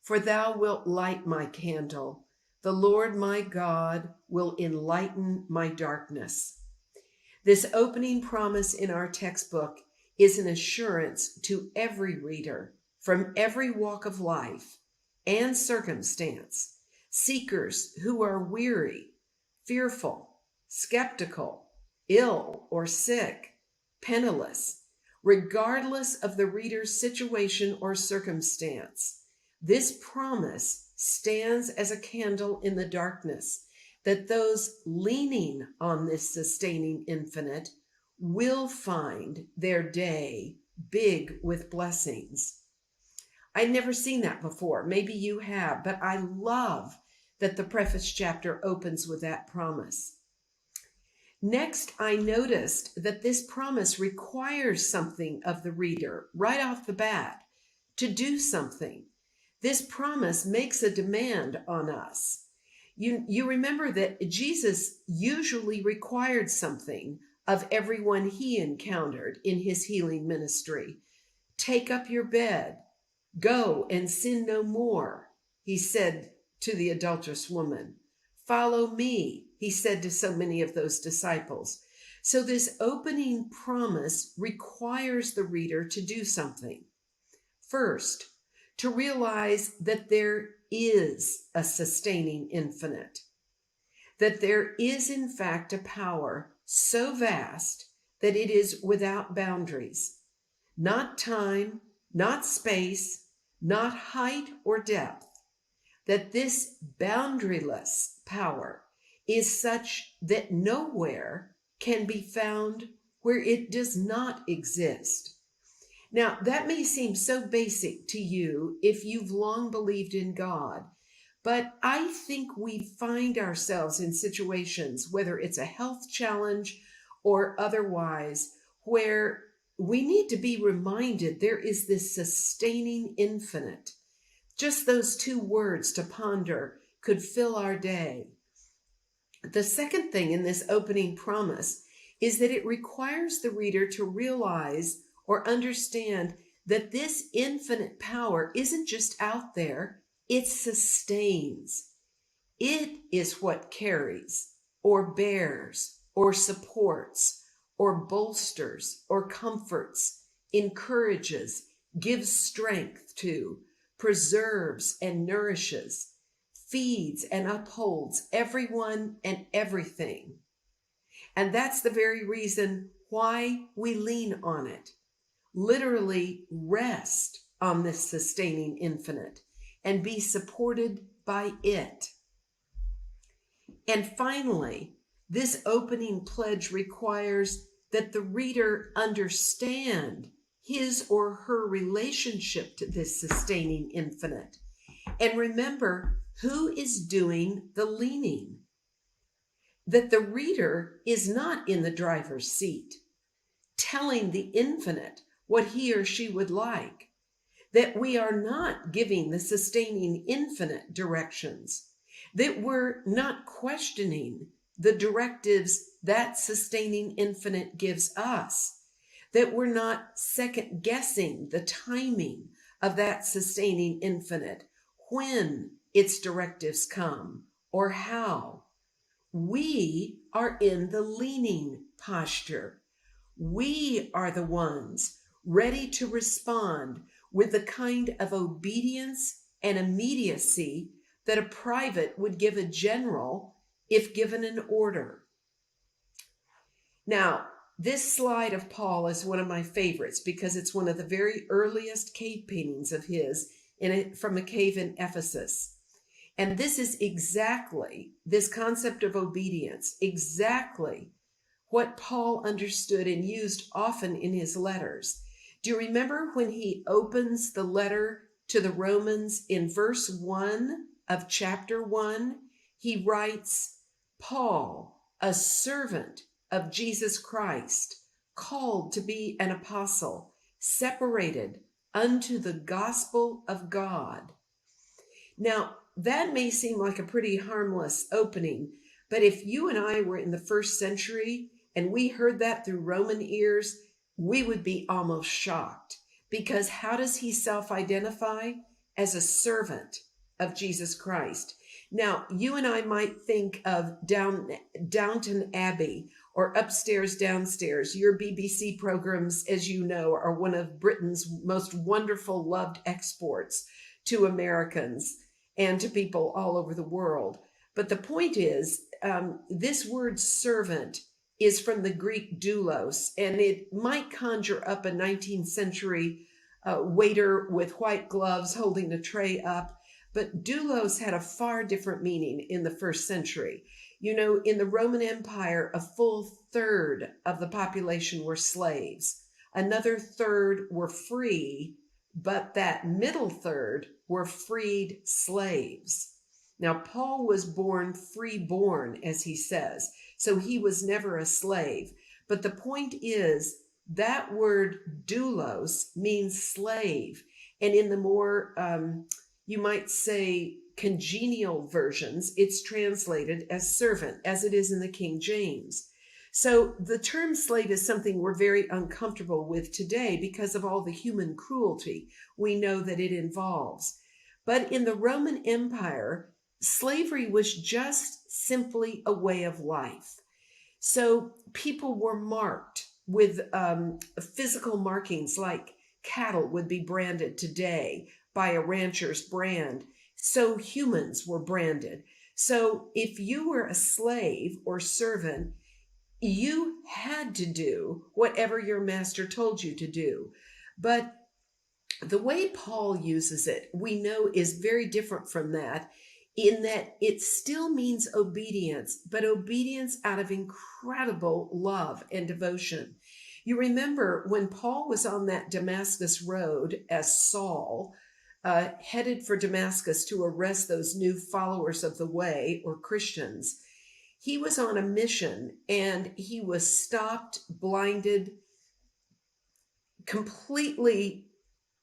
For thou wilt light my candle. The Lord my God will enlighten my darkness. This opening promise in our textbook is an assurance to every reader from every walk of life and circumstance, seekers who are weary, fearful, skeptical, ill or sick, penniless, regardless of the reader's situation or circumstance. This promise stands as a candle in the darkness that those leaning on this sustaining infinite will find their day big with blessings. I'd never seen that before. Maybe you have, but I love that the preface chapter opens with that promise. Next, I noticed that this promise requires something of the reader right off the bat, to do something. This promise makes a demand on us. You remember that Jesus usually required something of everyone he encountered in his healing ministry. Take up your bed, go and sin no more, he said to the adulterous woman. Follow me, he said to so many of those disciples. So this opening promise requires the reader to do something. First, to realize that there is a sustaining infinite, that there is in fact a power so vast that it is without boundaries, not time, not space, not height or depth, that this boundaryless power is such that nowhere can be found where it does not exist. Now, that may seem so basic to you if you've long believed in God, but I think we find ourselves in situations, whether it's a health challenge or otherwise, where we need to be reminded there is this sustaining infinite Just those two words to ponder could fill our day. The second thing in this opening promise is that it requires the reader to realize or understand that this infinite power isn't just out there, it sustains. It is what carries, or bears, or supports, or bolsters, or comforts, encourages, gives strength to, preserves and nourishes, feeds and upholds everyone and everything. And that's the very reason why we lean on it. Literally rest on this sustaining infinite and be supported by it. And finally, this opening pledge requires that the reader understand his or her relationship to this sustaining infinite. And remember who is doing the leaning. That the reader is not in the driver's seat, telling the infinite what he or she would like. That we are not giving the sustaining infinite directions. That we're not questioning the directives that sustaining infinite gives us. That we're not second guessing the timing of that sustaining infinite, when its directives come or how. We are in the leaning posture. We are the ones ready to respond with the kind of obedience and immediacy that a private would give a general if given an order. Now, this slide of Paul is one of my favorites because it's one of the very earliest cave paintings of his from a cave in Ephesus. And this is exactly this concept of obedience, exactly what Paul understood and used often in his letters. Do you remember when he opens the letter to the Romans in verse 1 of chapter 1? He writes, Paul, a servant of Jesus Christ, called to be an apostle, separated unto the gospel of God. Now, that may seem like a pretty harmless opening, but if you and I were in the first century and we heard that through Roman ears, we would be almost shocked. Because how does he self-identify? As a servant of Jesus Christ. Now, you and I might think of Downton Abbey or Upstairs, Downstairs. Your BBC programs, as you know, are one of Britain's most wonderful loved exports to Americans and to people all over the world. But the point is, this word servant is from the Greek doulos, and it might conjure up a 19th century waiter with white gloves holding a tray up. But doulos had a far different meaning in the first century. You know, in the Roman Empire, a full third of the population were slaves. Another third were free, but that middle third were freed slaves. Now, Paul was born freeborn, as he says, so he was never a slave. But the point is, that word doulos means slave. And in the more, you might say, congenial versions, it's translated as servant, as it is in the King James. So the term slave is something we're very uncomfortable with today because of all the human cruelty we know that it involves. But in the Roman Empire, slavery was just simply a way of life. So people were marked with physical markings like cattle would be branded today by a rancher's brand. So humans were branded. So if you were a slave or servant, you had to do whatever your master told you to do. But the way Paul uses it, we know, is very different from that, in that it still means obedience, but obedience out of incredible love and devotion. You remember when Paul was on that Damascus road as Saul, headed for Damascus to arrest those new followers of the way, or Christians. He was on a mission and he was stopped, blinded, completely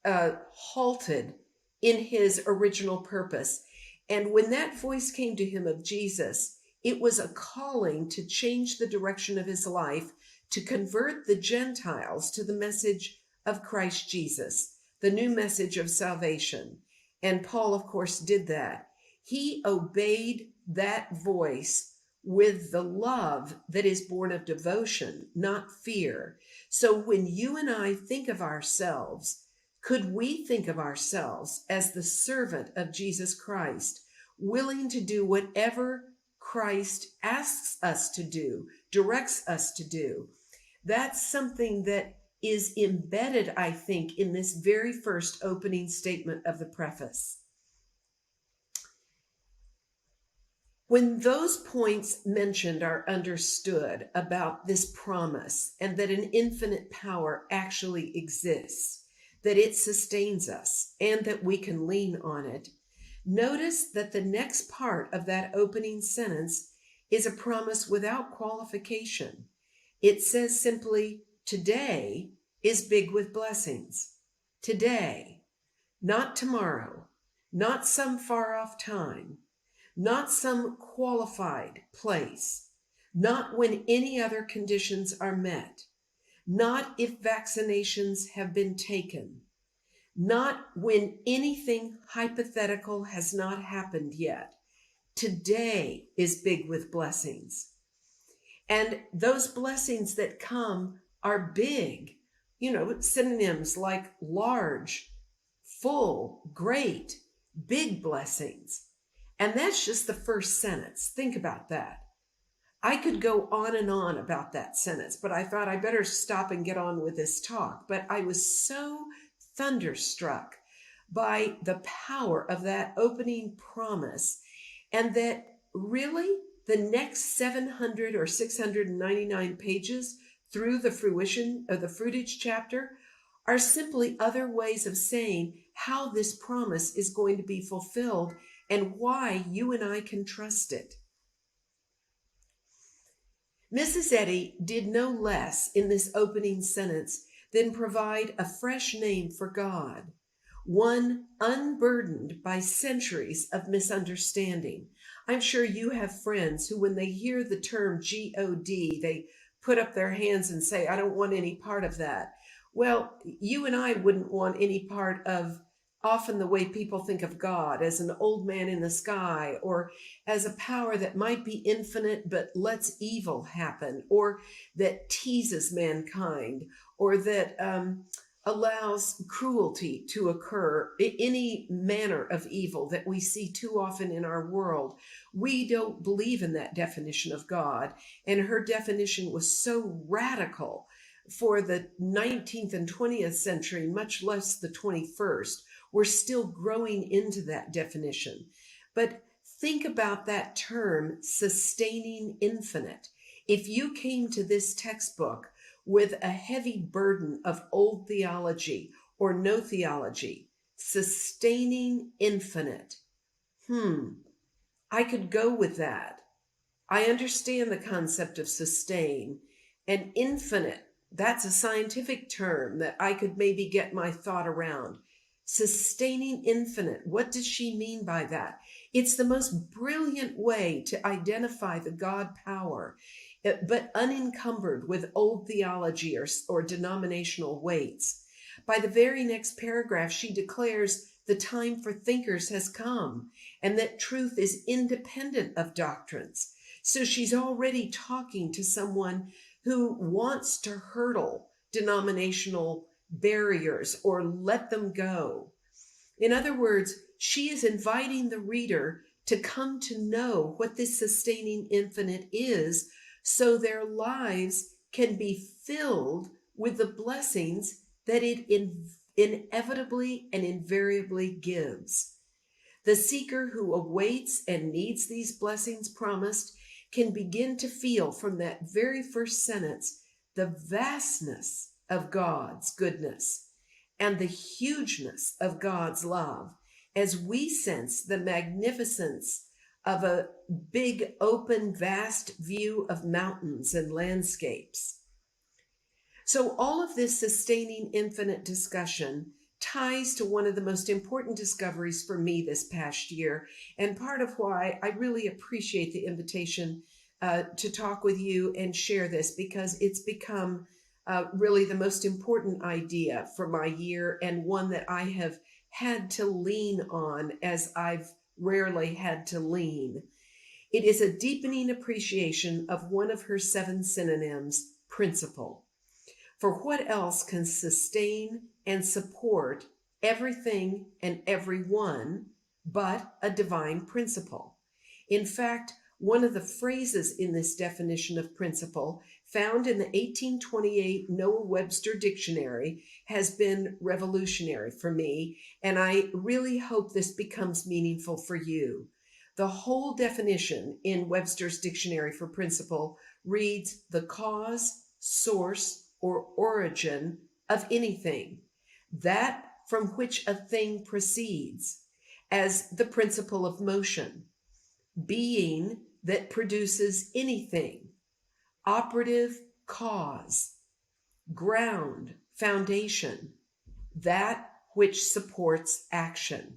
halted in his original purpose. And when that voice came to him of Jesus, it was a calling to change the direction of his life, to convert the Gentiles to the message of Christ Jesus, the new message of salvation. And Paul, of course, did that. He obeyed that voice with the love that is born of devotion, not fear. So when you and I think of ourselves, could we think of ourselves as the servant of Jesus Christ, willing to do whatever Christ asks us to do, directs us to do? That's something that is embedded, I think, in this very first opening statement of the preface. When those points mentioned are understood about this promise and that an infinite power actually exists, that it sustains us and that we can lean on it, notice that the next part of that opening sentence is a promise without qualification. It says simply, today is big with blessings. Today, not tomorrow, not some far off time, not some qualified place, not when any other conditions are met, not if vaccinations have been taken, not when anything hypothetical has not happened yet. Today is big with blessings. And those blessings that come are big, synonyms like large, full, great, big blessings. And that's just the first sentence. Think about that. I could go on and on about that sentence, but I thought I better stop and get on with this talk. But I was so thunderstruck by the power of that opening promise, and that really the next 700 or 699 pages through the fruition of the fruitage chapter are simply other ways of saying how this promise is going to be fulfilled and why you and I can trust it. Mrs. Eddy did no less in this opening sentence than provide a fresh name for God, one unburdened by centuries of misunderstanding. I'm sure you have friends who, when they hear the term G-O-D, they put up their hands and say, I don't want any part of that. Well, you and I wouldn't want any part of often the way people think of God as an old man in the sky, or as a power that might be infinite but lets evil happen, or that teases mankind, or that allows cruelty to occur, any manner of evil that we see too often in our world. We don't believe in that definition of God, and her definition was so radical for the 19th and 20th century, much less the 21st. We're still growing into that definition. But think about that term, sustaining infinite. If you came to this textbook with a heavy burden of old theology or no theology, sustaining infinite, I could go with that. I understand the concept of sustain, and infinite, that's a scientific term that I could maybe get my thought around. Sustaining infinite, what does she mean by that? It's the most brilliant way to identify the God power, but unencumbered with old theology or denominational weights. By the very next paragraph, she declares the time for thinkers has come, and that truth is independent of doctrines. So she's already talking to someone who wants to hurdle denominational barriers or let them go. In other words, she is inviting the reader to come to know what this sustaining infinite is, so their lives can be filled with the blessings that it inevitably and invariably gives. The seeker who awaits and needs these blessings promised can begin to feel from that very first sentence the vastness of God's goodness and the hugeness of God's love, as we sense the magnificence of a big, open, vast view of mountains and landscapes. So all of this sustaining infinite discussion ties to one of the most important discoveries for me this past year, and part of why I really appreciate the invitation to talk with you and share this, because it's become really the most important idea for my year, and one that I have had to lean on as I've rarely had to lean. It is a deepening appreciation of one of her 7 synonyms, principle. For what else can sustain and support everything and everyone but a divine principle? In fact, one of the phrases in this definition of principle, found in the 1828 Noah Webster Dictionary, has been revolutionary for me, and I really hope this becomes meaningful for you. The whole definition in Webster's Dictionary for principle reads: the cause, source, or origin of anything, that from which a thing proceeds, as the principle of motion, being that produces anything, operative cause, ground, foundation, that which supports action.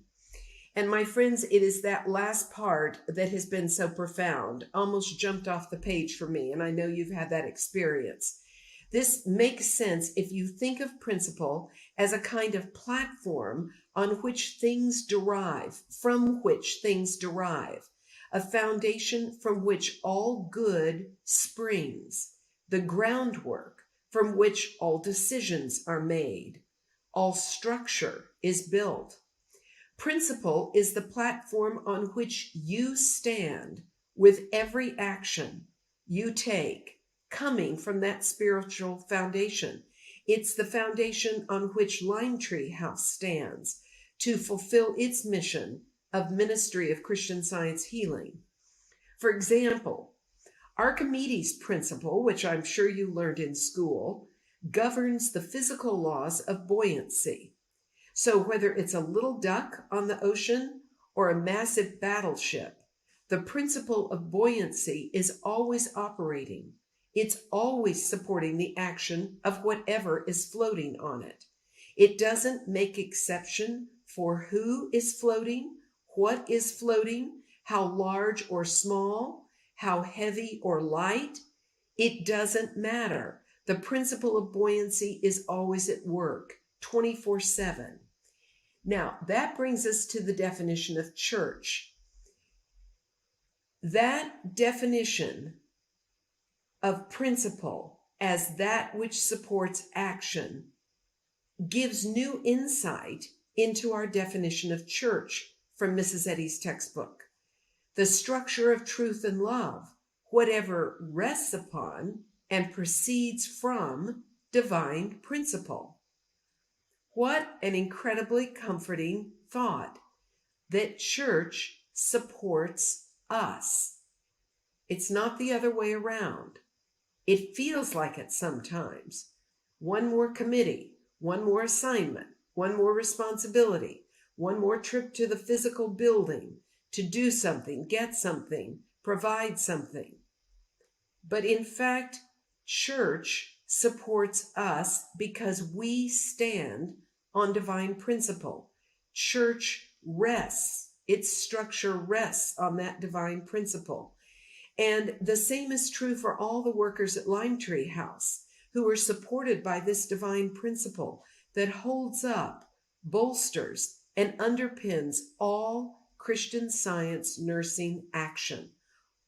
And my friends, it is that last part that has been so profound, almost jumped off the page for me, and I know you've had that experience. This makes sense if you think of principle as a kind of platform on which things derive, from which things derive, a foundation from which all good springs, the groundwork from which all decisions are made, all structure is built. Principle is the platform on which you stand with every action you take, coming from that spiritual foundation. It's the foundation on which Lime Tree House stands to fulfill its mission of ministry of Christian Science healing. For example, Archimedes' principle, which I'm sure you learned in school, governs the physical laws of buoyancy. So whether it's a little duck on the ocean or a massive battleship, the principle of buoyancy is always operating. It's always supporting the action of whatever is floating on it. It doesn't make exception for who is floating, what is floating, how large or small, how heavy or light. It doesn't matter. The principle of buoyancy is always at work, 24/7. Now, that brings us to the definition of church. That definition of principle as that which supports action gives new insight into our definition of church from Mrs. Eddy's textbook. The structure of truth and love, whatever rests upon and proceeds from divine principle. What an incredibly comforting thought that church supports us. It's not the other way around. It feels like it sometimes. One more committee, one more assignment, one more responsibility, one more trip to the physical building to do something, get something, provide something. But in fact, church supports us because we stand on divine principle. Church rests, its structure rests on that divine principle. And the same is true for all the workers at Lime Tree House, who are supported by this divine principle that holds up, bolsters, and underpins all Christian Science nursing action,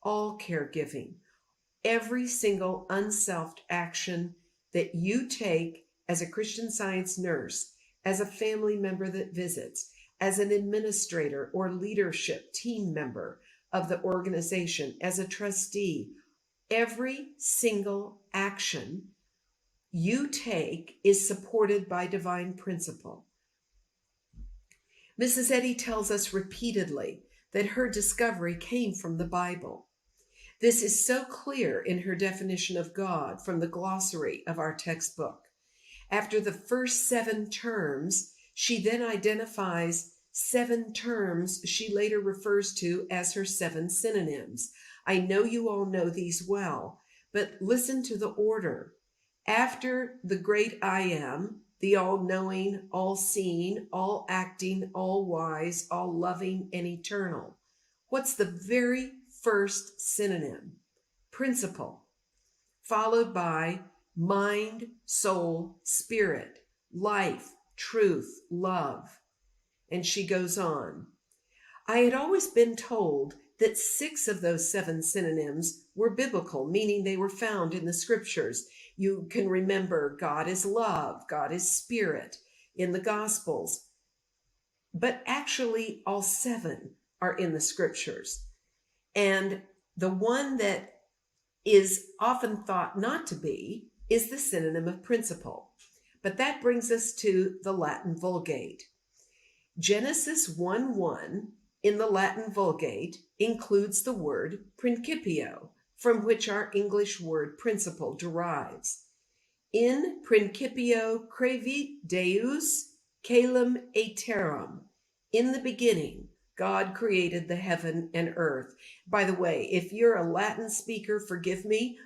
all caregiving, every single unselfed action that you take as a Christian Science nurse, as a family member that visits, as an administrator or leadership team member of the organization, as a trustee. Every single action you take is supported by divine principle. Mrs. Eddy tells us repeatedly that her discovery came from the Bible. This is so clear in her definition of God from the glossary of our textbook. After the first 7 terms, she then identifies 7 terms she later refers to as her 7 synonyms. I know you all know these well, but listen to the order. After the great I am, the all-knowing, all-seeing, all-acting, all-wise, all-loving, and eternal. What's the very first synonym? Principle, followed by mind, soul, spirit, life, truth, love. And she goes on. I had always been told that 6 of those 7 synonyms were biblical, meaning they were found in the scriptures. You can remember God is love, God is spirit in the Gospels. But actually, all 7 are in the scriptures. And the one that is often thought not to be is the synonym of principle. But that brings us to the Latin Vulgate. Genesis 1:1 in the Latin Vulgate includes the word principio, from which our English word principle derives. In principio crevit Deus caelum et terram. In the beginning, God created the heaven and earth. By the way, if you're a Latin speaker, forgive me.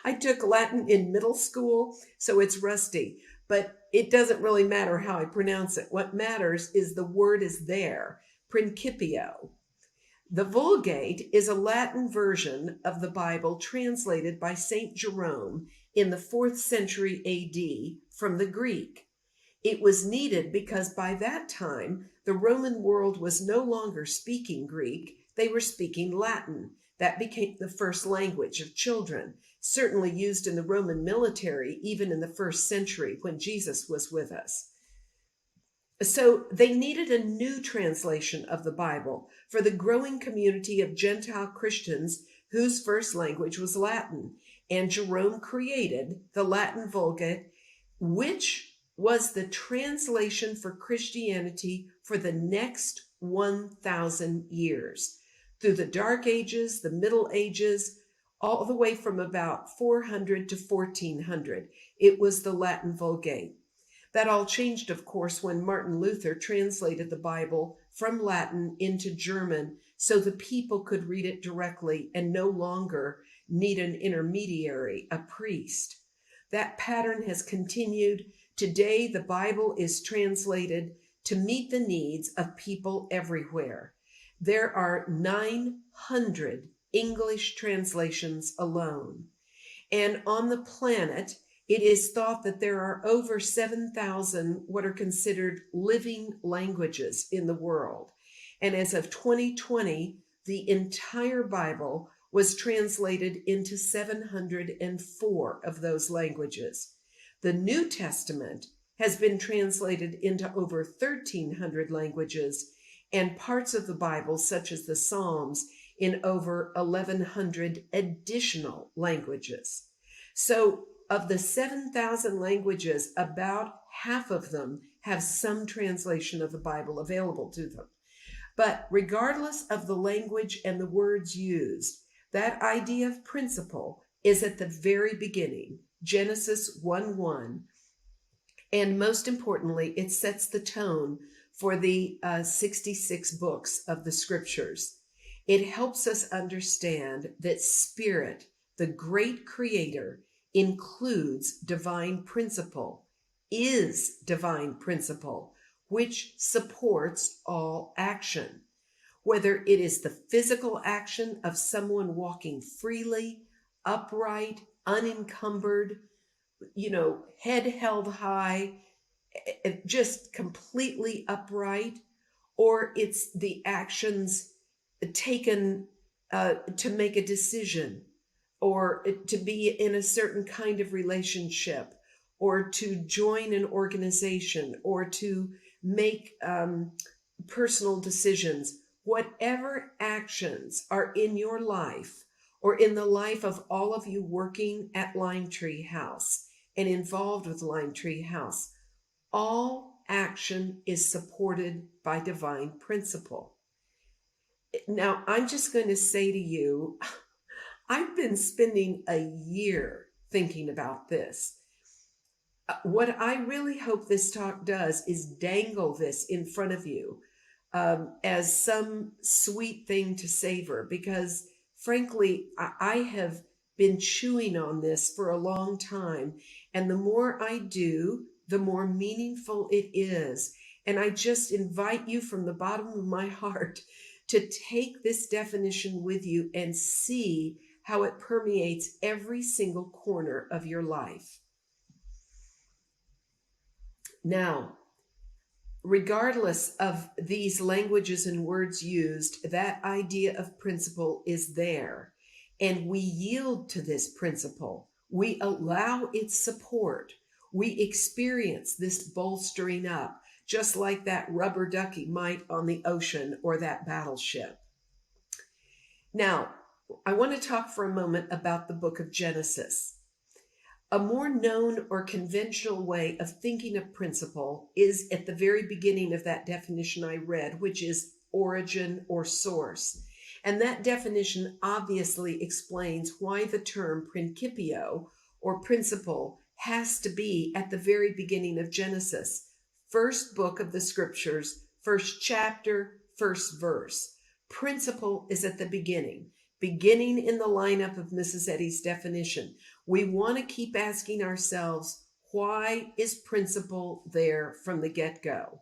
I took Latin in middle school, so it's rusty, but it doesn't really matter how I pronounce it. What matters is the word is there, principio. The Vulgate is a Latin version of the Bible translated by St. Jerome in the 4th century AD from the Greek. It was needed because by that time, the Roman world was no longer speaking Greek, they were speaking Latin. That became the first language of children, certainly used in the Roman military, even in the 1st century when Jesus was with us. So they needed a new translation of the Bible for the growing community of Gentile Christians whose first language was Latin. And Jerome created the Latin Vulgate, which was the translation for Christianity for the next 1,000 years. Through the Dark Ages, the Middle Ages, all the way from about 400 to 1400, it was the Latin Vulgate. That all changed, of course, when Martin Luther translated the Bible from Latin into German so the people could read it directly and no longer need an intermediary, a priest. That pattern has continued. Today, the Bible is translated to meet the needs of people everywhere. There are 900 English translations alone. And on the planet, it is thought that there are over 7,000 what are considered living languages in the world. And as of 2020, the entire Bible was translated into 704 of those languages. The New Testament has been translated into over 1,300 languages, and parts of the Bible, such as the Psalms, in over 1,100 additional languages. So of the 7,000 languages, about half of them have some translation of the Bible available to them. But regardless of the language and the words used, that idea of principle is at the very beginning, Genesis 1:1. And most importantly, it sets the tone for the 66 books of the scriptures. It helps us understand that Spirit, the great creator, includes divine principle, is divine principle, which supports all action. Whether it is the physical action of someone walking freely, upright, unencumbered, head held high, just completely upright, or it's the actions taken to make a decision, or to be in a certain kind of relationship, or to join an organization, or to make personal decisions. Whatever actions are in your life or in the life of all of you working at Lime Tree House and involved with Lime Tree House, all action is supported by divine principle. Now, I'm just going to say to you, I've been spending a year thinking about this. What I really hope this talk does is dangle this in front of you as some sweet thing to savor, because frankly, I have been chewing on this for a long time. And the more I do, the more meaningful it is. And I just invite you from the bottom of my heart to take this definition with you and see how it permeates every single corner of your life. Now, regardless of these languages and words used, that idea of principle is there. And we yield to this principle. We allow its support. We experience this bolstering up, just like that rubber ducky might on the ocean or that battleship. Now, I want to talk for a moment about the book of Genesis. A more known or conventional way of thinking of principle is at the very beginning of that definition I read, which is origin or source. And that definition obviously explains why the term principio or principle has to be at the very beginning of Genesis. First book of the scriptures, first chapter, first verse. Principle is at the beginning in the lineup of Mrs. Eddy's definition. We want to keep asking ourselves, why is principle there from the get-go?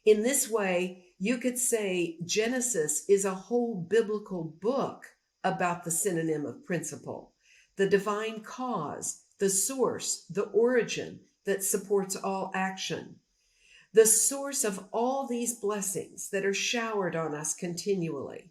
In this way, you could say Genesis is a whole biblical book about the synonym of principle, the divine cause, the source, the origin that supports all action, the source of all these blessings that are showered on us continually,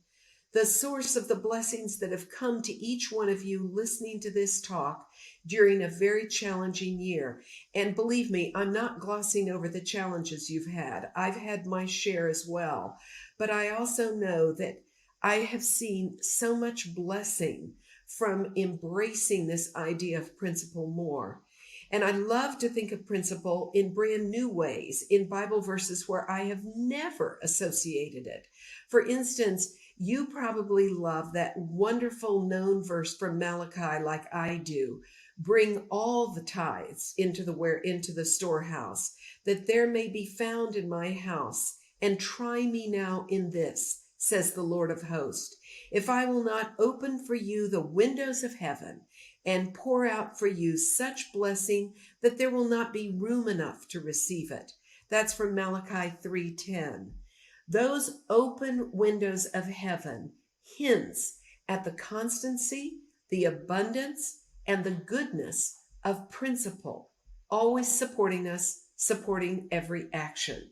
the source of the blessings that have come to each one of you listening to this talk during a very challenging year. And believe me, I'm not glossing over the challenges you've had. I've had my share as well. But I also know that I have seen so much blessing from embracing this idea of principle more. And I love to think of principle in brand new ways, in Bible verses where I have never associated it. For instance, you probably love that wonderful known verse from Malachi like I do. Bring all the tithes into the storehouse, that there may be found in my house, and try me now in this, says the Lord of hosts, if I will not open for you the windows of heaven and pour out for you such blessing that there will not be room enough to receive it. That's from Malachi 3:10. Those open windows of heaven hints at the constancy, the abundance, and the goodness of principle, always supporting us, supporting every action.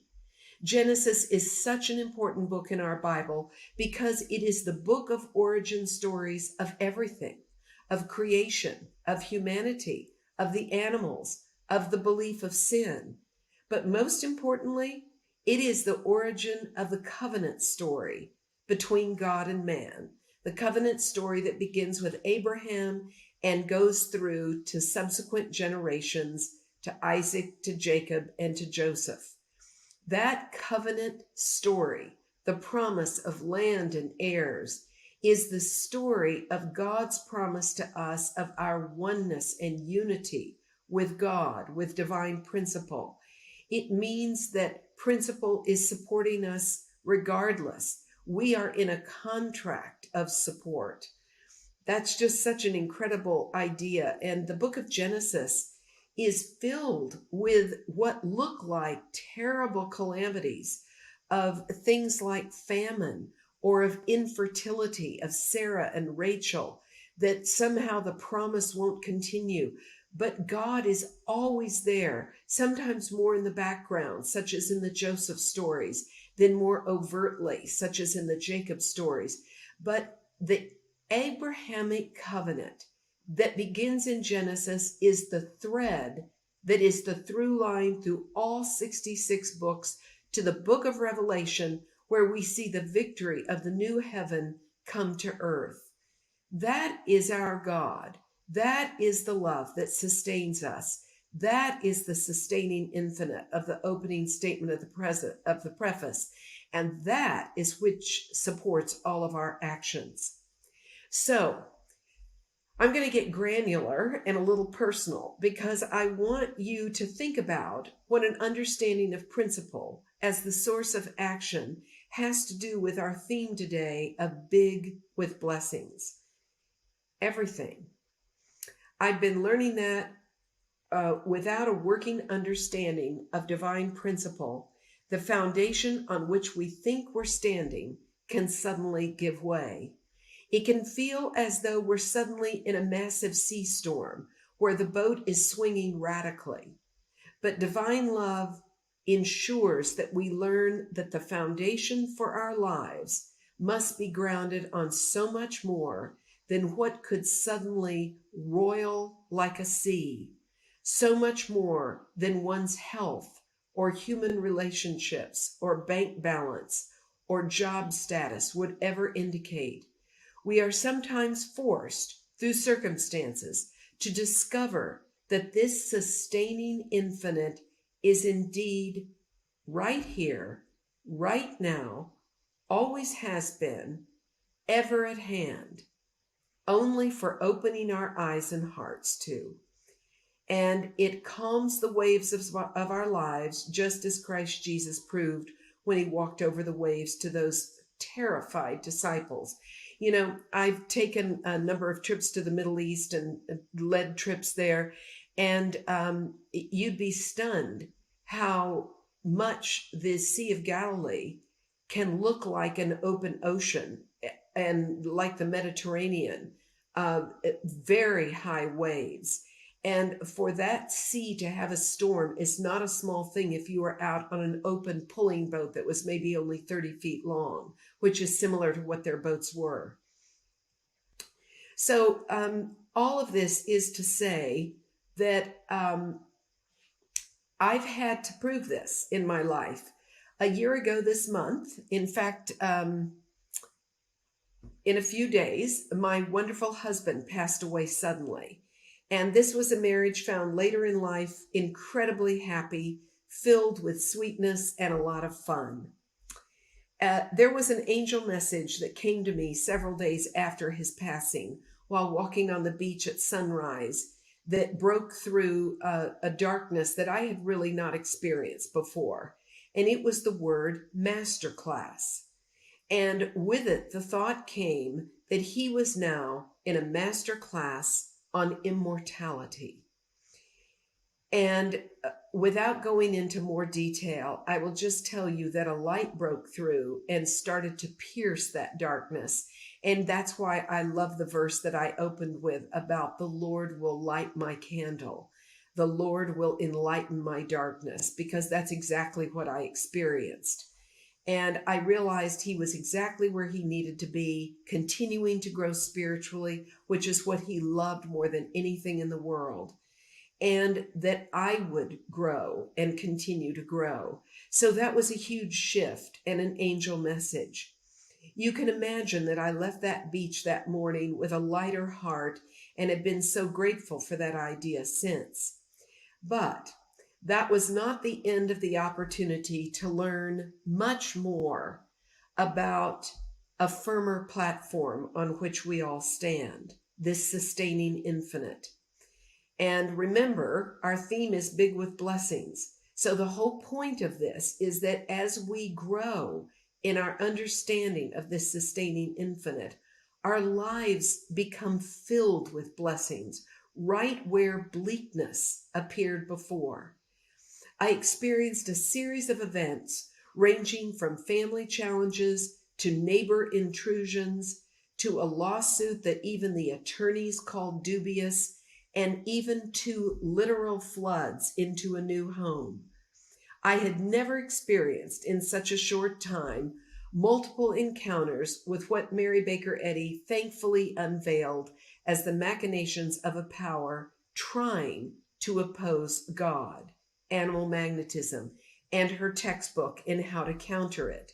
Genesis is such an important book in our Bible because it is the book of origin stories of everything, of creation, of humanity, of the animals, of the belief of sin. But most importantly, it is the origin of the covenant story between God and man, the covenant story that begins with Abraham and goes through to subsequent generations, to Isaac, to Jacob, and to Joseph. That covenant story, the promise of land and heirs, is the story of God's promise to us of our oneness and unity with God, with divine principle. It means that principle is supporting us regardless. We are in a contract of support. That's just such an incredible idea. And the book of Genesis is filled with what look like terrible calamities of things like famine or of infertility of Sarah and Rachel, that somehow the promise won't continue. But God is always there, sometimes more in the background, such as in the Joseph stories, then more overtly, such as in the Jacob stories. But the Abrahamic covenant that begins in Genesis is the thread that is the through line through all 66 books to the book of Revelation, where we see the victory of the new heaven come to earth. That is our God. That is the love that sustains us. That is the sustaining infinite of the opening statement of the preface. And that is which supports all of our actions. So I'm going to get granular and a little personal because I want you to think about what an understanding of principle as the source of action has to do with our theme today of big with blessings. Everything. I've been learning that without a working understanding of divine principle, the foundation on which we think we're standing can suddenly give way. It can feel as though we're suddenly in a massive sea storm where the boat is swinging radically. But divine love ensures that we learn that the foundation for our lives must be grounded on so much more than what could suddenly roil like a sea, so much more than one's health or human relationships or bank balance or job status would ever indicate. We are sometimes forced through circumstances to discover that this sustaining infinite is indeed right here, right now, always has been, ever at hand, only for opening our eyes and hearts to. And it calms the waves of our lives, just as Christ Jesus proved when he walked over the waves to those terrified disciples. You know, I've taken a number of trips to the Middle East and led trips there, and you'd be stunned how much the Sea of Galilee can look like an open ocean and like the Mediterranean, very high waves. And for that sea to have a storm is not a small thing if you are out on an open pulling boat that was maybe only 30 feet long, which is similar to what their boats were. So all of this is to say that I've had to prove this in my life. A year ago this month, in fact, in a few days, my wonderful husband passed away suddenly. And this was a marriage found later in life, incredibly happy, filled with sweetness and a lot of fun. There was an angel message that came to me several days after his passing while walking on the beach at sunrise that broke through a darkness that I had really not experienced before. And it was the word masterclass. And with it, the thought came that he was now in a masterclass on immortality. And without going into more detail, I will just tell you that a light broke through and started to pierce that darkness. And that's why I love the verse that I opened with about the Lord will light my candle. The Lord will enlighten my darkness, because that's exactly what I experienced. And I realized he was exactly where he needed to be, continuing to grow spiritually, which is what he loved more than anything in the world. And that I would grow and continue to grow. So that was a huge shift and an angel message. You can imagine that I left that beach that morning with a lighter heart and have been so grateful for that idea since. But that was not the end of the opportunity to learn much more about a firmer platform on which we all stand, this sustaining infinite. And remember, our theme is big with blessings. So the whole point of this is that as we grow in our understanding of this sustaining infinite, our lives become filled with blessings right where bleakness appeared before. I experienced a series of events ranging from family challenges to neighbor intrusions to a lawsuit that even the attorneys called dubious, and even to literal floods into a new home. I had never experienced in such a short time multiple encounters with what Mary Baker Eddy thankfully unveiled as the machinations of a power trying to oppose God, animal magnetism, and her textbook in how to counter it.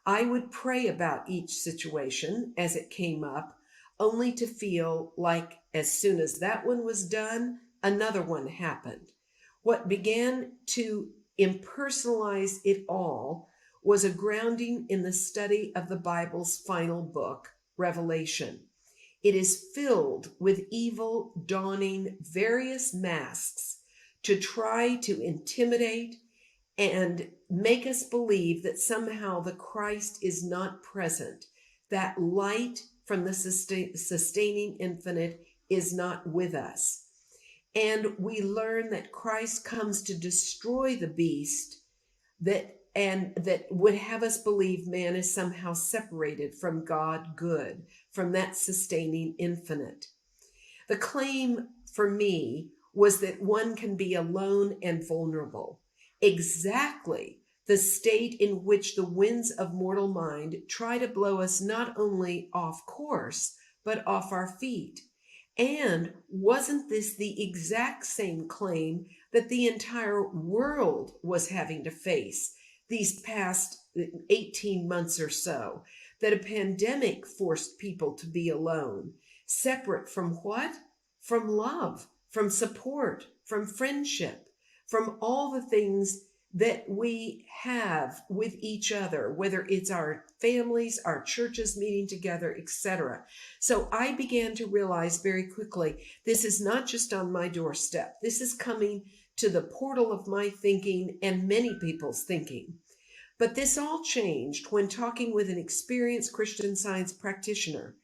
I would pray about each situation as it came up, only to feel like as soon as that one was done, another one happened. What began to impersonalize it all was a grounding in the study of the Bible's final book, Revelation. It is filled with evil donning various masks to try to intimidate and make us believe that somehow the Christ is not present, that light from the sustaining infinite is not with us. And we learn that Christ comes to destroy the beast that would have us believe man is somehow separated from God good, from that sustaining infinite. The claim for me was that one can be alone and vulnerable, exactly the state in which the winds of mortal mind try to blow us not only off course, but off our feet. And wasn't this the exact same claim that the entire world was having to face these past 18 months or so? That a pandemic forced people to be alone, separate from what? From love, from support, from friendship, from all the things that we have with each other, whether it's our families, our churches meeting together, etc. So I began to realize very quickly, this is not just on my doorstep. This is coming to the portal of my thinking and many people's thinking. But this all changed when talking with an experienced Christian Science practitioner.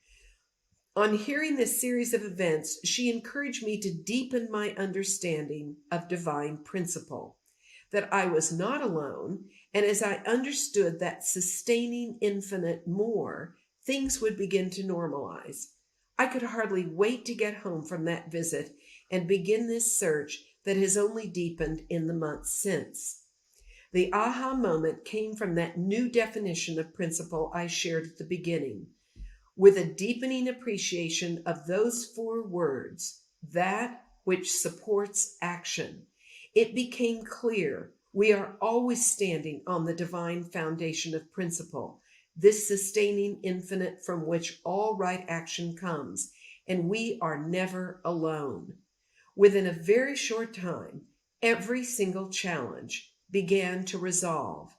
On hearing this series of events, she encouraged me to deepen my understanding of divine principle, that I was not alone, and as I understood that sustaining infinite more, things would begin to normalize. I could hardly wait to get home from that visit and begin this search that has only deepened in the months since. The aha moment came from that new definition of principle I shared at the beginning, with a deepening appreciation of those 4 words, that which supports action. It became clear we are always standing on the divine foundation of principle, this sustaining infinite from which all right action comes, and we are never alone. Within a very short time, every single challenge began to resolve,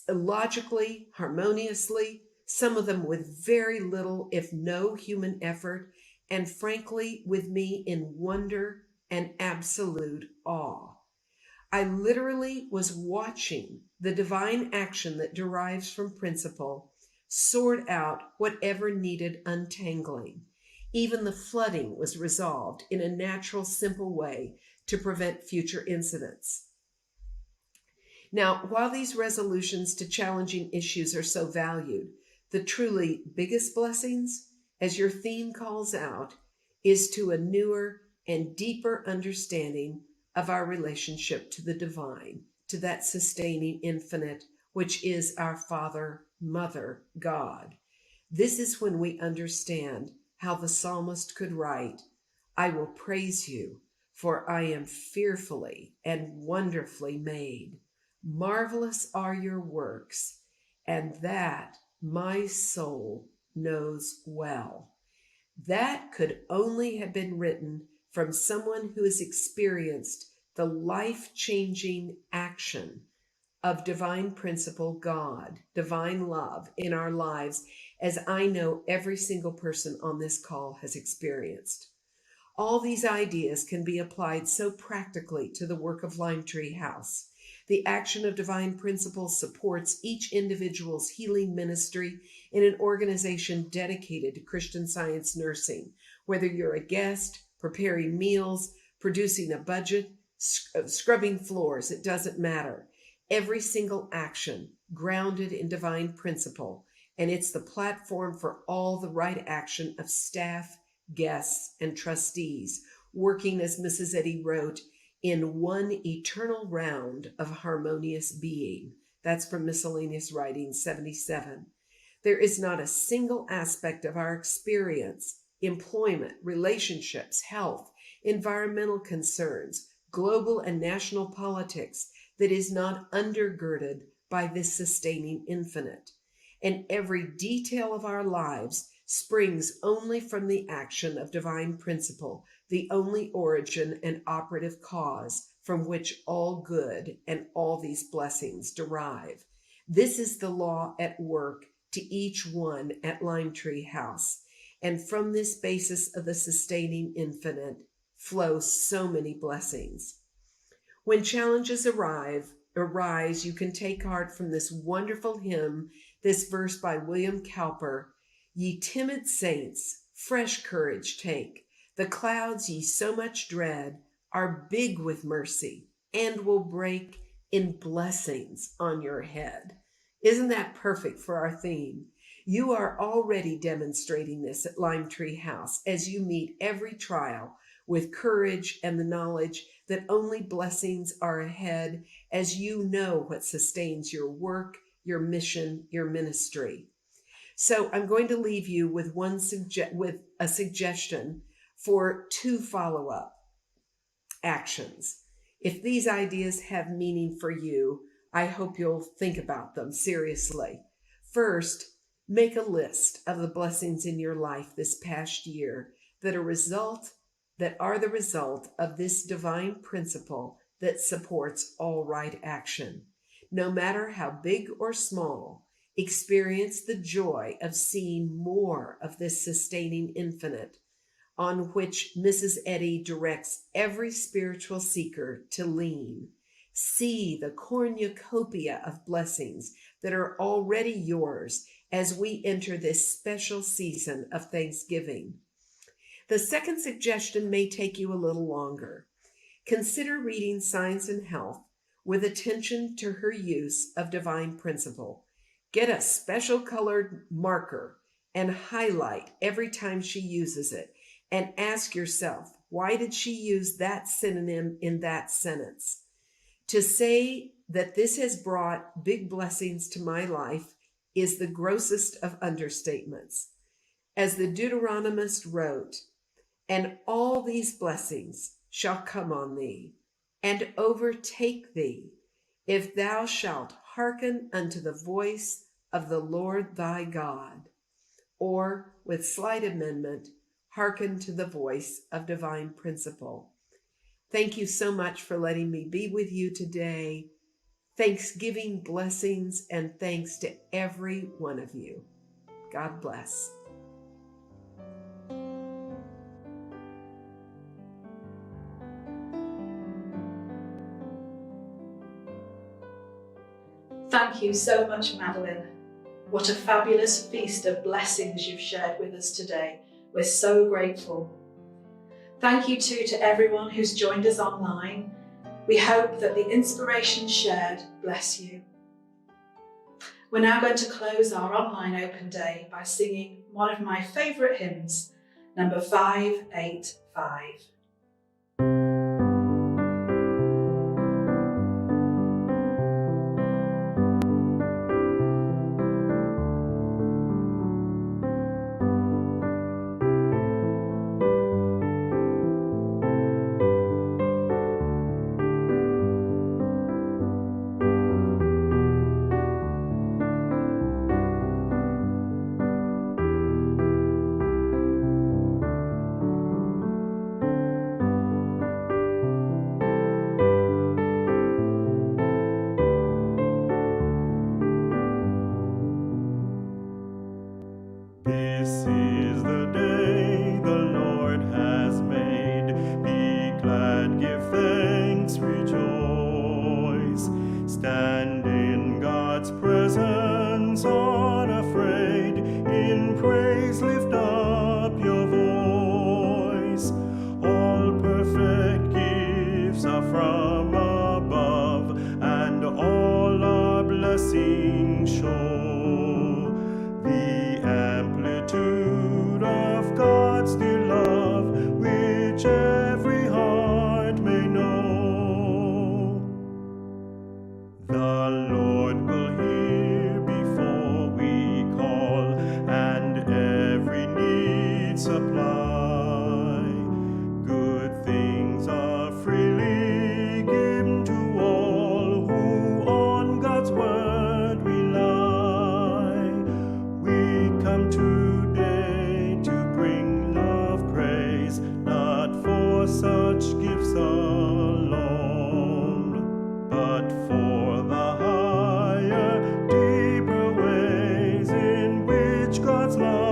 logically, harmoniously, some of them with very little, if no human effort, and frankly, with me in wonder and absolute awe. I literally was watching the divine action that derives from principle sort out whatever needed untangling. Even the flooding was resolved in a natural, simple way to prevent future incidents. Now, while these resolutions to challenging issues are so valued, the truly biggest blessings, as your theme calls out, is to a newer and deeper understanding of our relationship to the divine, to that sustaining infinite, which is our Father, Mother, God. This is when we understand how the psalmist could write, I will praise you, for I am fearfully and wonderfully made. Marvelous are your works, and that my soul knows well. That could only have been written from someone who has experienced the life-changing action of divine principle, God, divine love in our lives, as I know every single person on this call has experienced. All these ideas can be applied so practically to the work of Lime Tree House. The action of divine principles supports each individual's healing ministry in an organization dedicated to Christian Science nursing. Whether you're a guest, preparing meals, producing a budget, scrubbing floors, it doesn't matter. Every single action grounded in divine principle, and it's the platform for all the right action of staff, guests, and trustees, working, as Mrs. Eddy wrote, in one eternal round of harmonious being. That's from Miscellaneous Writings 77. There is not a single aspect of our experience, employment, relationships, health, environmental concerns, global and national politics, that is not undergirded by this sustaining infinite. And every detail of our lives springs only from the action of divine principle, the only origin and operative cause from which all good and all these blessings derive. This is the law at work to each one at Lime Tree House. And from this basis of the sustaining infinite flow so many blessings. When challenges arise, you can take heart from this wonderful hymn, this verse by William Cowper, Ye timid saints, fresh courage take. The clouds ye so much dread are big with mercy and will break in blessings on your head. Isn't that perfect for our theme? You are already demonstrating this at Lime Tree House as you meet every trial with courage and the knowledge that only blessings are ahead as you know what sustains your work, your mission, your ministry. So I'm going to leave you with with a suggestion for 2 follow-up actions. If these ideas have meaning for you, I hope you'll think about them seriously. First, make a list of the blessings in your life this past year that are the result of this divine principle that supports all right action. No matter how big or small, experience the joy of seeing more of this sustaining infinite on which Mrs. Eddy directs every spiritual seeker to lean. See the cornucopia of blessings that are already yours as we enter this special season of Thanksgiving. The second suggestion may take you a little longer. Consider reading Science and Health with attention to her use of divine principle. Get a special colored marker and highlight every time she uses it, and ask yourself, why did she use that synonym in that sentence? To say that this has brought big blessings to my life is the grossest of understatements. As the Deuteronomist wrote, "And all these blessings shall come on thee, and overtake thee, if thou shalt hearken unto the voice of the Lord thy God," or, with slight amendment, hearken to the voice of divine principle. Thank you so much for letting me be with you today. Thanksgiving blessings and thanks to every one of you. God bless. Thank you so much, Madeline. What a fabulous feast of blessings you've shared with us today. We're so grateful. Thank you too to everyone who's joined us online. We hope that the inspiration shared bless you. We're now going to close our online open day by singing one of my favourite hymns, number 585. This is the day the Lord has made. Be glad, give thanks, rejoice. Stand in God's presence unafraid. In praise lift up your voice. All perfect gifts are from above, and all our blessings show the amplitude of God's dear love, which every heart may know. The Lord will hear before we call, and every need supply. Good things are freely given to all who on God's word rely. We come today to bring love praise, not for such gifts alone, but for the higher, deeper ways in which God's love